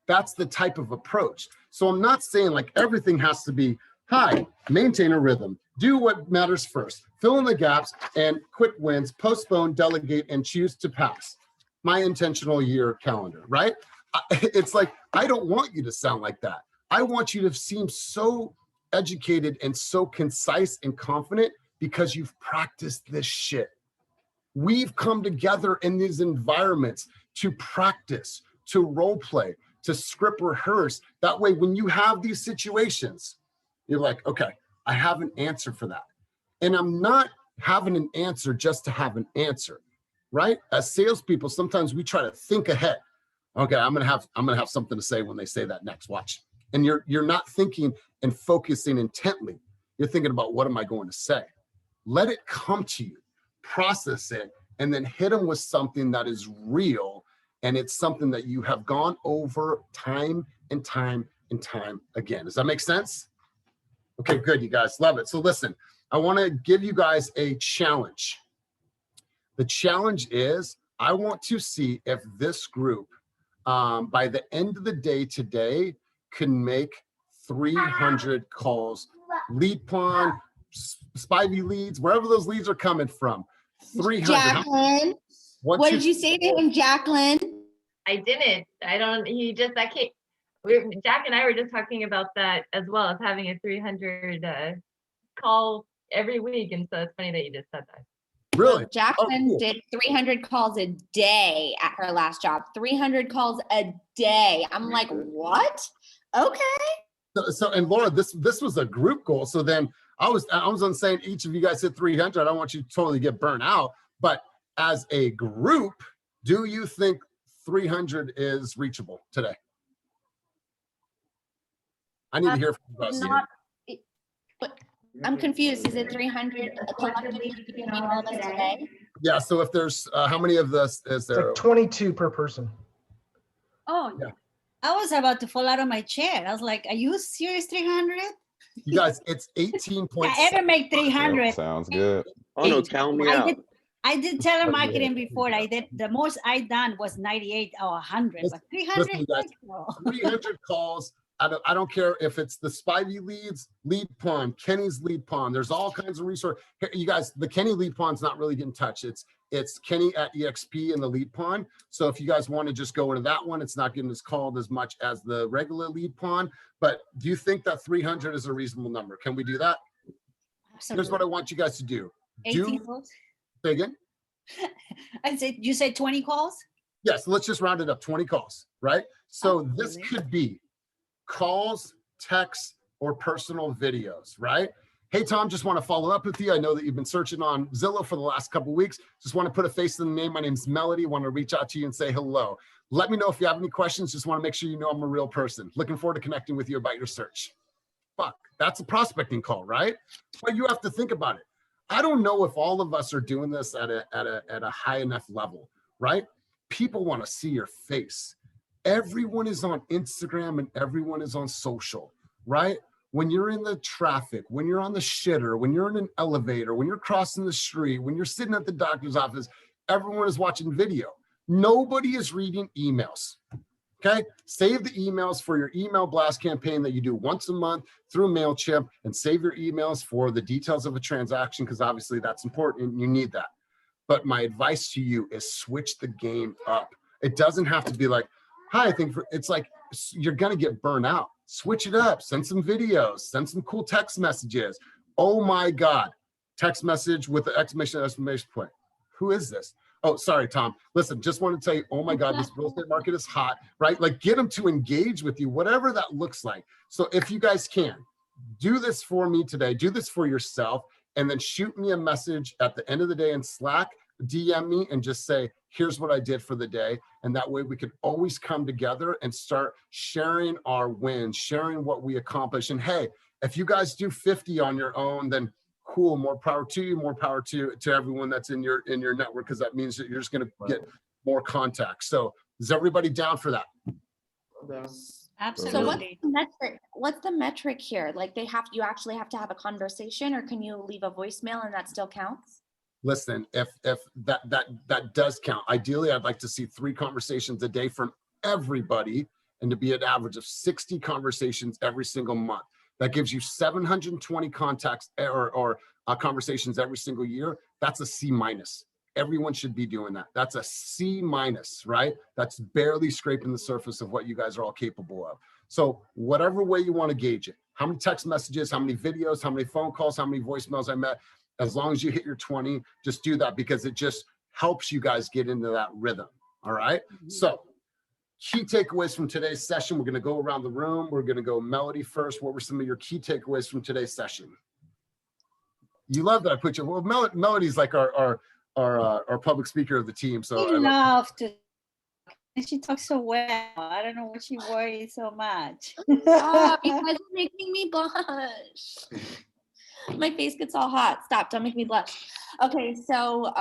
That's the type of approach. So I'm not saying like everything has to be, hi, maintain a rhythm, do what matters first, fill in the gaps, and quick wins, postpone, delegate, and choose to pass. My intentional year calendar, right? It's like, I don't want you to sound like that. I want you to seem so educated and so concise and confident because you've practiced this shit. We've come together in these environments to practice, to role play, to script rehearse. That way, when you have these situations, you're like, okay, I have an answer for that. And I'm not having an answer just to have an answer, right? As salespeople, sometimes we try to think ahead. Okay, I'm gonna have something to say when they say that next. Watch. And you're not thinking and focusing intently. You're thinking about, what am I going to say? Let it come to you, process it, and then hit them with something that is real. And it's something that you have gone over time and time and time again. Does that make sense? Okay, good, you guys, love it. So listen, I want to give you guys a challenge. The challenge is, I want to see if this group, by the end of the day today, can make 300 calls. Leadplan, Spivey leads, wherever those leads are coming from. 300. Jacqueline, Once What did you say to him, Jacqueline? I didn't. I don't. He just that came. Jack and I were just talking about that as well as having a 300 call every week, and so it's funny that you just said that. Really? Jacqueline did 300 calls a day at her last job. 300 calls a day. I'm like, what? Okay. So and Laura, this was a group goal. So then I was on saying each of you guys hit 300. I don't want you to totally get burnt out, but as a group, do you think 300 is reachable today? I need to hear from you guys. But I'm confused. Is it 300 collectively between all of us today? Yeah. So if there's how many of this is It's there? like 22 per person. Oh, Yeah. I was about to fall out of my chair. I was like, are you serious, 300? You guys, it's 18 points. I ever make 300. Sounds good. Oh no, count me I out. did, I did telemarketing before. I did the most I done was 98 or 100, but 300. Listen, you guys, No. 300 calls. I don't care if it's the Spivey leads, lead pawn, Kenny's lead pawn. There's all kinds of resources. You guys, the Kenny lead pawn's not really getting touched. It's Kenny at EXP and the lead pawn. So if you guys want to just go into that one, it's not getting as called as much as the regular lead pawn. But do you think that 300 is a reasonable number? Can we do that? Here's what I want you guys to do. 18 calls? Say again? I said, you said 20 calls? Yes, let's just round it up, 20 calls, right? So this could be calls, texts, or personal videos, right? Hey, Tom, just want to follow up with you. I know that you've been searching on Zillow for the last couple of weeks. Just want to put a face to the name. My name's Melody. Want to reach out to you and say hello. Let me know if you have any questions. Just want to make sure you know I'm a real person. Looking forward to connecting with you about your search. Fuck, that's a prospecting call, right? But you have to think about it. I don't know if all of us are doing this at a high enough level, right? People want to see your face. Everyone is on Instagram and everyone is on social, right? When you're in the traffic, when you're on the shitter, when you're in an elevator, when you're crossing the street, when you're sitting at the doctor's office, everyone is watching video. Nobody is reading emails. Okay, save the emails for your email blast campaign that you do once a month through MailChimp, and save your emails for the details of a transaction, because obviously that's important and you need that. But my advice to you is switch the game up. It doesn't have to be like, hi, it's like you're going to get burnt out. Switch it up, send some videos, send some cool text messages. Oh my God, text message with the exclamation point. Who is this? Oh, sorry, Tom. Listen, just want to tell you, oh my God, this real estate market is hot, right? Like get them to engage with you, whatever that looks like. So if you guys can, do this for me today, do this for yourself, and then shoot me a message at the end of the day in Slack, DM me and just say, here's what I did for the day. And that way we can always come together and start sharing our wins, sharing what we accomplish. And hey, if you guys do 50 on your own, then cool, more power to you, more power to everyone that's in your network, because that means that you're just going to get more contacts. So is everybody down for that? So what's the metric here? Like you actually have to have a conversation, or can you leave a voicemail and that still counts? Listen, if that does count. Ideally, I'd like to see 3 conversations a day from everybody, and to be an average of 60 conversations every single month. That gives you 720 contacts or conversations every single year. That's a C-. Everyone should be doing that. That's a C-, right? That's barely scraping the surface of what you guys are all capable of. So whatever way you want to gauge it, how many text messages, how many videos, how many phone calls, how many voicemails I met, as long as you hit your 20, just do that, because it just helps you guys get into that rhythm. All right. So key takeaways from today's session. We're going to go around the room. We're going to go Melody first. What were some of your key takeaways from today's session? You love that I put you. Well, Melody's like our public speaker of the team. So I love to. She talks so well. I don't know why she worries so much. Oh, because it's making me blush. My face gets all hot. Stop, don't make me blush. Okay, so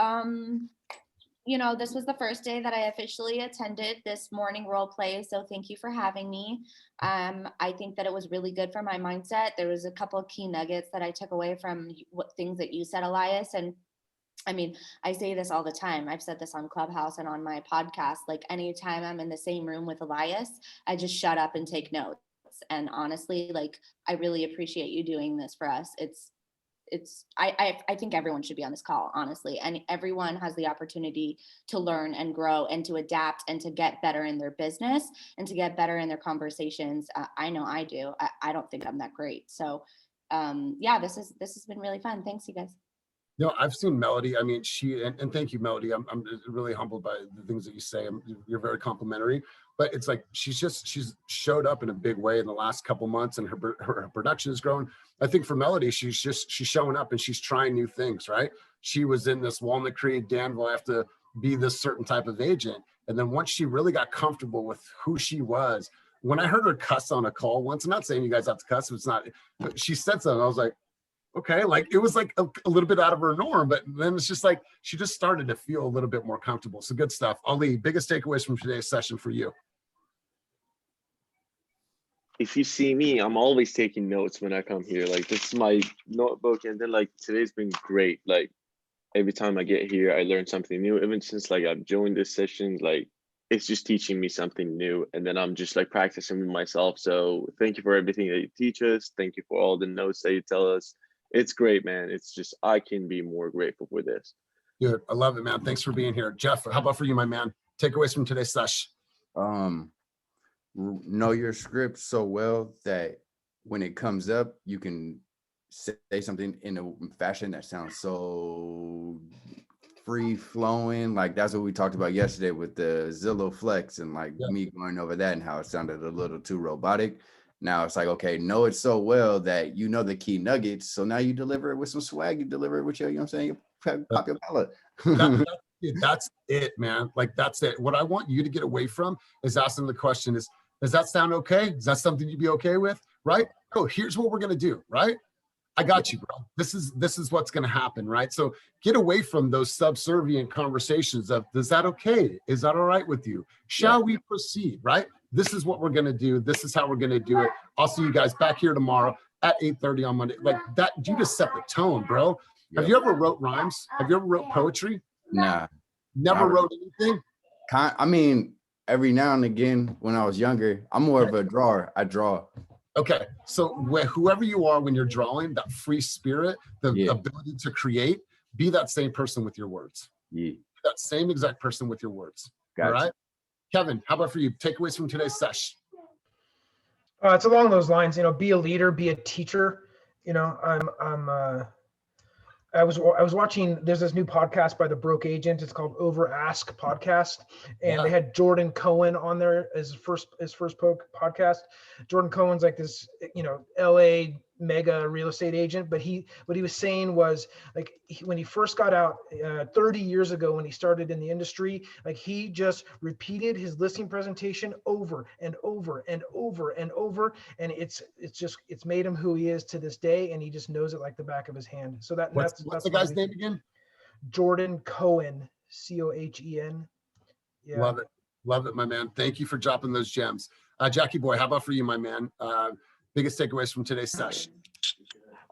this was the first day that I officially attended this morning role play, so thank you for having me. I think that it was really good for my mindset. There was a couple of key nuggets that I took away from things that you said, Elias, and I mean, I say this all the time. I've said this on Clubhouse and on my podcast. Like anytime I'm in the same room with Elias, I just shut up and take notes. And honestly, like I really appreciate you doing this for us. I think everyone should be on this call, honestly, and everyone has the opportunity to learn and grow and to adapt and to get better in their business and to get better in their conversations. I know I do. I don't think I'm that great. So yeah, this has been really fun. Thanks, you guys. No, I've seen Melody. I mean, and thank you, Melody. I'm really humbled by the things that you say. You're very complimentary, but it's like she's showed up in a big way in the last couple months, and her production has grown. I think for Melody, she's showing up and she's trying new things, right? She was in this Walnut Creek, Danville. I have to be this certain type of agent, and then once she really got comfortable with who she was, when I heard her cuss on a call once, I'm not saying you guys have to cuss, it's not, but she said something. I was like, okay, like it was like a little bit out of her norm, but then it's just like she just started to feel a little bit more comfortable. So good stuff. Ali, biggest takeaways from today's session for you? If you see me, I'm always taking notes when I come here. Like this is my notebook, and then like today's been great. Like every time I get here, I learn something new. Even since like I've joined this session, like it's just teaching me something new, and then I'm just like practicing with myself. So thank you for everything that you teach us. Thank you for all the notes that you tell us. It's great, man. It's just, I can be more grateful for this. Good. I love it, man. Thanks for being here. Jeff, how about for you, my man? Takeaways from today's session. Know your script so well that when it comes up, you can say something in a fashion that sounds so free flowing. Like that's what we talked about yesterday with the Zillow Flex and like me going over that and how it sounded a little too robotic. Now it's like, okay, know it so well that you know the key nuggets. So now you deliver it with some swag, you deliver it with your, you know what I'm saying? Pop your palate. That's it, man. Like that's it. What I want you to get away from is asking the question does that sound okay? Is that something you'd be okay with? Right? Oh, here's what we're going to do. Right? I got you, bro. This is what's going to happen. Right? So get away from those subservient conversations of, is that okay? Is that all right with you? Shall we proceed? Right? This is what we're going to do. This is how we're going to do it. I'll see you guys back here tomorrow at 8:30 on Monday. Like that, you just set the tone, bro. Have you ever wrote rhymes? Have you ever wrote poetry? Nah. Never wrote anything? I mean, every now and again when I was younger, I'm more of a drawer. I draw. Okay. So whoever you are when you're drawing, that free spirit, the ability to create, be that same person with your words. Yeah. That same exact person with your words. Gotcha. All right? Kevin, how about for you? Takeaways from today's session. It's along those lines, be a leader, be a teacher. I was watching, there's this new podcast by the Broke Agent. It's called Over Ask Podcast. And they had Jordan Cohen on there as his first podcast. Jordan Cohen's like this, LA mega real estate agent, but what he was saying was like when he first got out 30 years ago, when he started in the industry, like he just repeated his listing presentation over and over and over and over, and it's made him who he is to this day, and he just knows it like the back of his hand. So that's the guy's name again? Jordan Cohen, Cohen. Yeah. Love it, my man. Thank you for dropping those gems. Jackie boy, how about for you, my man? Biggest takeaways from today's session.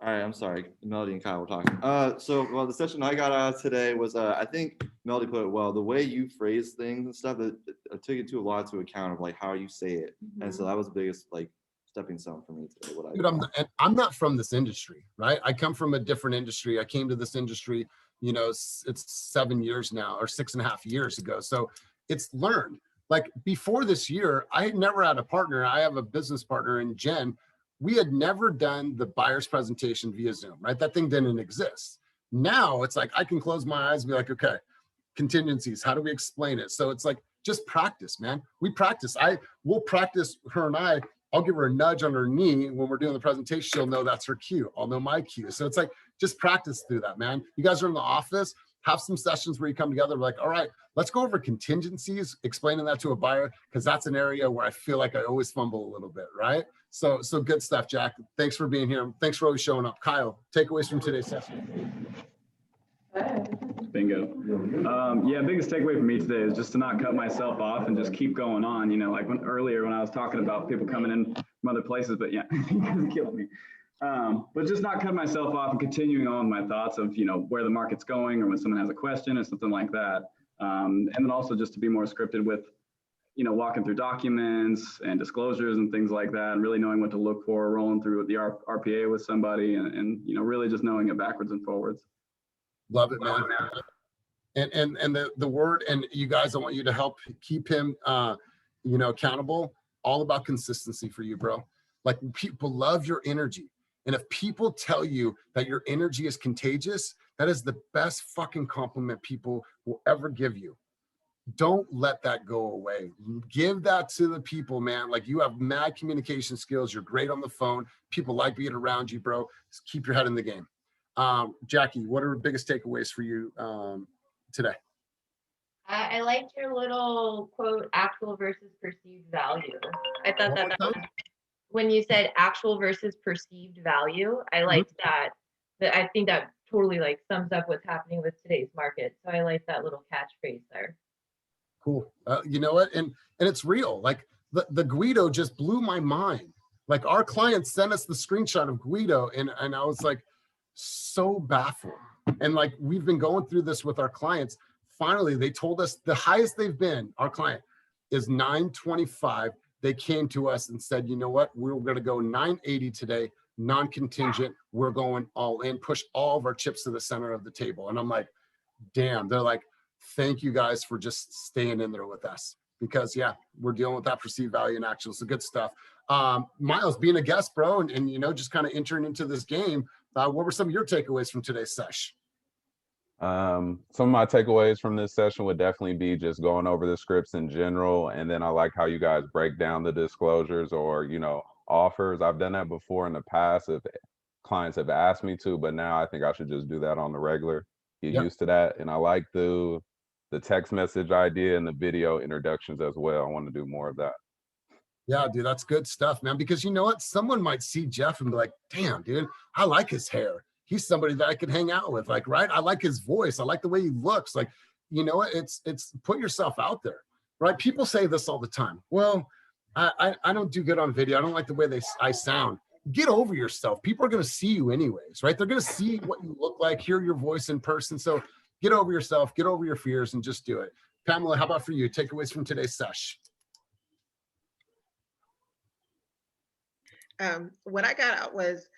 All right, I'm sorry. Melody and Kyle were talking. The session I got out of today was, I think Melody put it well, the way you phrase things and stuff, that I took it to a lot to account of like how you say it. And so that was the biggest like stepping stone for me today. I'm not from this industry, right? I come from a different industry. I came to this industry, it's 7 years now, or 6.5 years ago. So it's learned. Like before this year, I had never had a partner. I have a business partner in Jen. We had never done the buyer's presentation via Zoom, right? That thing didn't exist. Now it's like, I can close my eyes and be like, okay, contingencies, how do we explain it? So it's like, just practice, man. We practice. We'll practice, her and I'll give her a nudge on her knee when we're doing the presentation. She'll know that's her cue. I'll know my cue. So it's like, just practice through that, man. You guys are in the office, have some sessions where you come together, like, all right, let's go over contingencies, explaining that to a buyer, because that's an area where I feel like I always fumble a little bit, right? So good stuff, Jack. Thanks for being here. Thanks for always showing up. Kyle, takeaways from today's session. Bingo. Biggest takeaway for me today is just to not cut myself off and just keep going on. Like earlier when I was talking about people coming in from other places, but yeah, you guys are killing me. But just not cut myself off and continuing on my thoughts of, where the market's going or when someone has a question or something like that. And then also just to be more scripted with walking through documents and disclosures and things like that, and really knowing what to look for, rolling through the RPA with somebody, and really just knowing it backwards and forwards. Love it, man. And the word, and you guys, I want you to help keep him accountable. All about consistency for you, bro. Like, people love your energy. And if people tell you that your energy is contagious, that is the best fucking compliment people will ever give you. Don't let that go away. Give that to the people, man. Like, you have mad communication skills. You're great on the phone. People like being around you, bro. Just keep your head in the game. Jackie, what are the biggest takeaways for you today? I liked your little quote, actual versus perceived value. I thought that was, when you said actual versus perceived value, I liked that. I think that totally like sums up what's happening with today's market. So I like that little catchphrase there. Cool. You know what? And it's real. Like, the Guido just blew my mind. Like, our client sent us the screenshot of Guido, and I was like so baffled. And like, we've been going through this with our clients. Finally, they told us the highest they've been, our client, is 925. They came to us and said, you know what? We're going to go 980 today, non-contingent. We're going all in, push all of our chips to the center of the table. And I'm like, damn. They're like, thank you guys for just staying in there with us, because yeah, we're dealing with that perceived value in action. So good stuff. Miles, being a guest, bro, and just kind of entering into this game, what were some of your takeaways from today's sesh? Some of my takeaways from this session would definitely be just going over the scripts in general. And then I like how you guys break down the disclosures or, offers. I've done that before in the past if clients have asked me to, but now I think I should just do that on the regular, get used to that. And I like the text message idea and the video introductions as well. I want to do more of that. Yeah, dude, that's good stuff, man. Because you know what? Someone might see Jeff and be like, damn, dude, I like his hair. He's somebody that I could hang out with. Like, right? I like his voice. I like the way he looks. Like, you know what? It's put yourself out there, right? People say this all the time. Well, I don't do good on video. I don't like the way I sound. Get over yourself. People are going to see you anyways, right? They're going to see what you look like, hear your voice in person. So get over yourself, get over your fears, and just do it. Pamela, how about for you? Takeaways from today's sesh. What I got out was,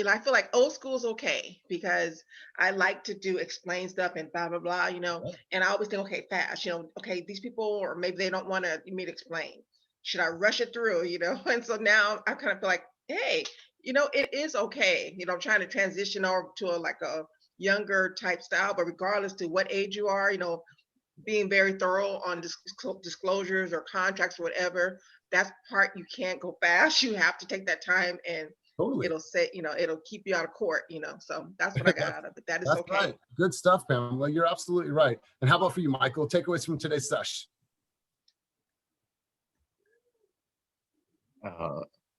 I feel like old school is okay because I like to do explain stuff and blah, blah, blah, and I always think, okay, fast, okay, these people, or maybe they don't want me to explain. Should I rush it through, And so now I kind of feel like, hey, it is okay. I'm trying to transition over to a younger type style, but regardless to what age you are, being very thorough on disclosures or contracts or whatever, that's part you can't go fast. You have to take that time, and it'll say, it'll keep you out of court, so that's what I got out of it. That is that's okay. Right. Good stuff, Pamela. You're absolutely right. And how about for you, Michael? Takeaways from today's sesh.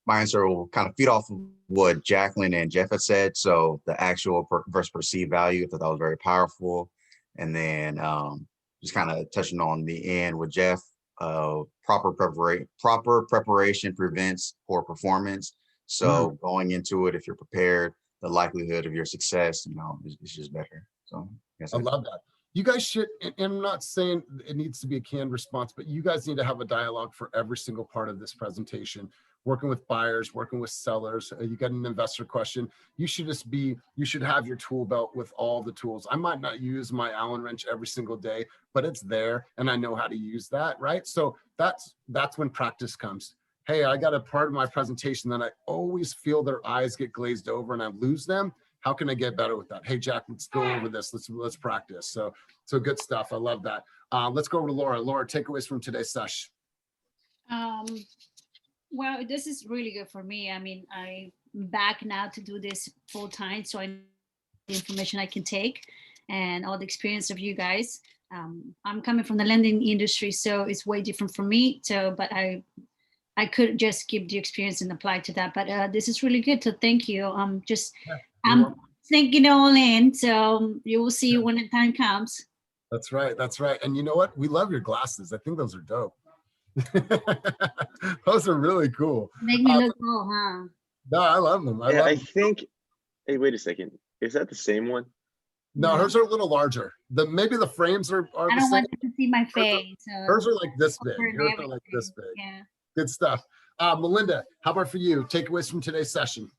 My answer will kind of feed off of what Jacqueline and Jeff had said. So the actual versus perceived value, I thought that was very powerful. And then just kind of touching on the end with Jeff, proper preparation prevents poor performance. So going into it, if you're prepared, the likelihood of your success, is just better. So I love that. You guys should, and I'm not saying it needs to be a canned response, but you guys need to have a dialogue for every single part of this presentation. Working with buyers, working with sellers. You got an investor question. You should have your tool belt with all the tools. I might not use my Allen wrench every single day, but it's there and I know how to use that, right? So that's when practice comes. Hey, I got a part of my presentation that I always feel their eyes get glazed over and I lose them. How can I get better with that? Hey, Jack, let's go over this. Let's practice. So good stuff. I love that. Let's go over to Laura. Laura, takeaways from today's sesh. Well, this is really good for me. I mean, I'm back now to do this full time, so I know the information I can take and all the experience of you guys. I'm coming from the lending industry, so it's way different for me. So, but I could just keep the experience and apply to that. But this is really good. So thank you. I'm thinking it all in. So you will see when the time comes. That's right. That's right. And you know what? We love your glasses. I think those are dope. Those are really cool. Make me look cool, huh? No, I love them. I think, hey, wait a second. Is that the same one? No, hers are a little larger. Maybe the frames are I the don't same. want them to see my Hers are- face. Hers are like this big. Over and Hers are like this big. Yeah. Good stuff. Melinda, how about for you? Takeaways from today's session.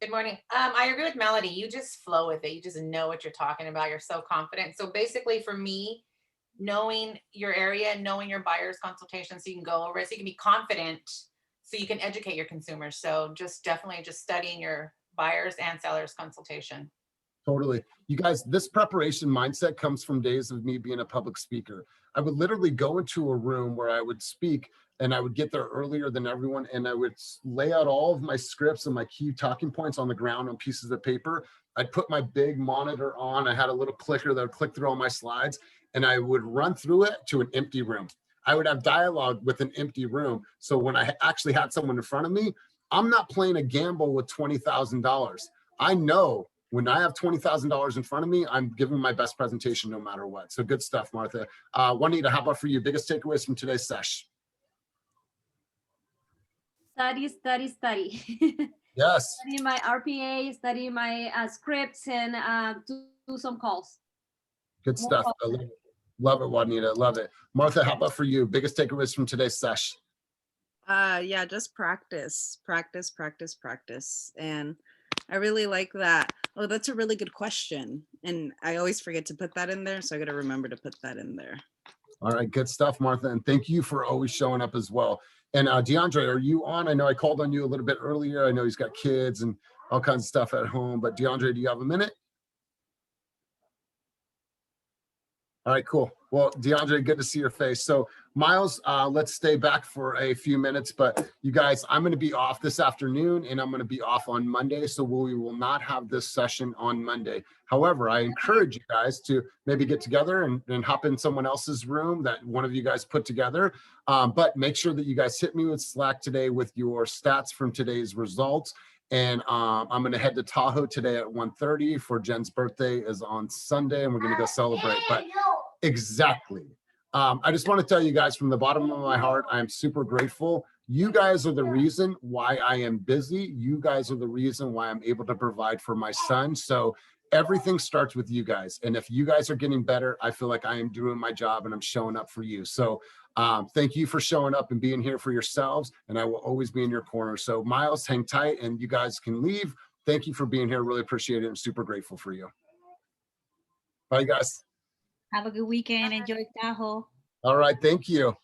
Good morning. I agree with Melody. You just flow with it. You just know what you're talking about. You're so confident. So basically for me, knowing your area, knowing your buyer's consultation so you can go over it, so you can be confident, so you can educate your consumers. So definitely studying your buyers and sellers consultation. Totally. You guys, this preparation mindset comes from days of me being a public speaker. I would literally go into a room where I would speak and I would get there earlier than everyone. And I would lay out all of my scripts and my key talking points on the ground on pieces of paper. I'd put my big monitor on. I had a little clicker that would click through all my slides and I would run through it to an empty room. I would have dialogue with an empty room. So when I actually had someone in front of me, I'm not playing a gamble with $20,000. I know when I have $20,000 in front of me, I'm giving my best presentation no matter what. So good stuff, Martha. Juanita, how about for you? Biggest takeaways from today's sesh? Study, study, study. Yes. Study my RPA, study my scripts, and do some calls. Good stuff. I love it, Juanita. Love it. Martha, how about for you? Biggest takeaways from today's sesh? Yeah, just practice. And I really like that. Oh, that's a really good question. And I always forget to put that in there. So I got to remember to put that in there. All right, good stuff, Martha. And thank you for always showing up as well. And DeAndre, are you on? I know I called on you a little bit earlier. I know he's got kids and all kinds of stuff at home, but DeAndre, do you have a minute? All right, cool. Well, DeAndre, good to see your face. So Miles, let's stay back for a few minutes, but you guys, I'm going to be off this afternoon and I'm going to be off on Monday. So we will not have this session on Monday. However, I encourage you guys to maybe get together and hop in someone else's room that one of you guys put together. But make sure that you guys hit me with Slack today with your stats from today's results. And I'm going to head to Tahoe today at 1:30 for Jen's birthday is on Sunday and we're going to go celebrate. But exactly. I just want to tell you guys from the bottom of my heart, I am super grateful. You guys are the reason why I am busy. You guys are the reason why I'm able to provide for my son. So everything starts with you guys. And if you guys are getting better, I feel like I am doing my job and I'm showing up for you. So thank you for showing up and being here for yourselves. And I will always be in your corner. So Miles, hang tight and you guys can leave. Thank you for being here. Really appreciate it. I'm super grateful for you. Bye, guys. Have a good weekend. Enjoy Tahoe. All right. Thank you.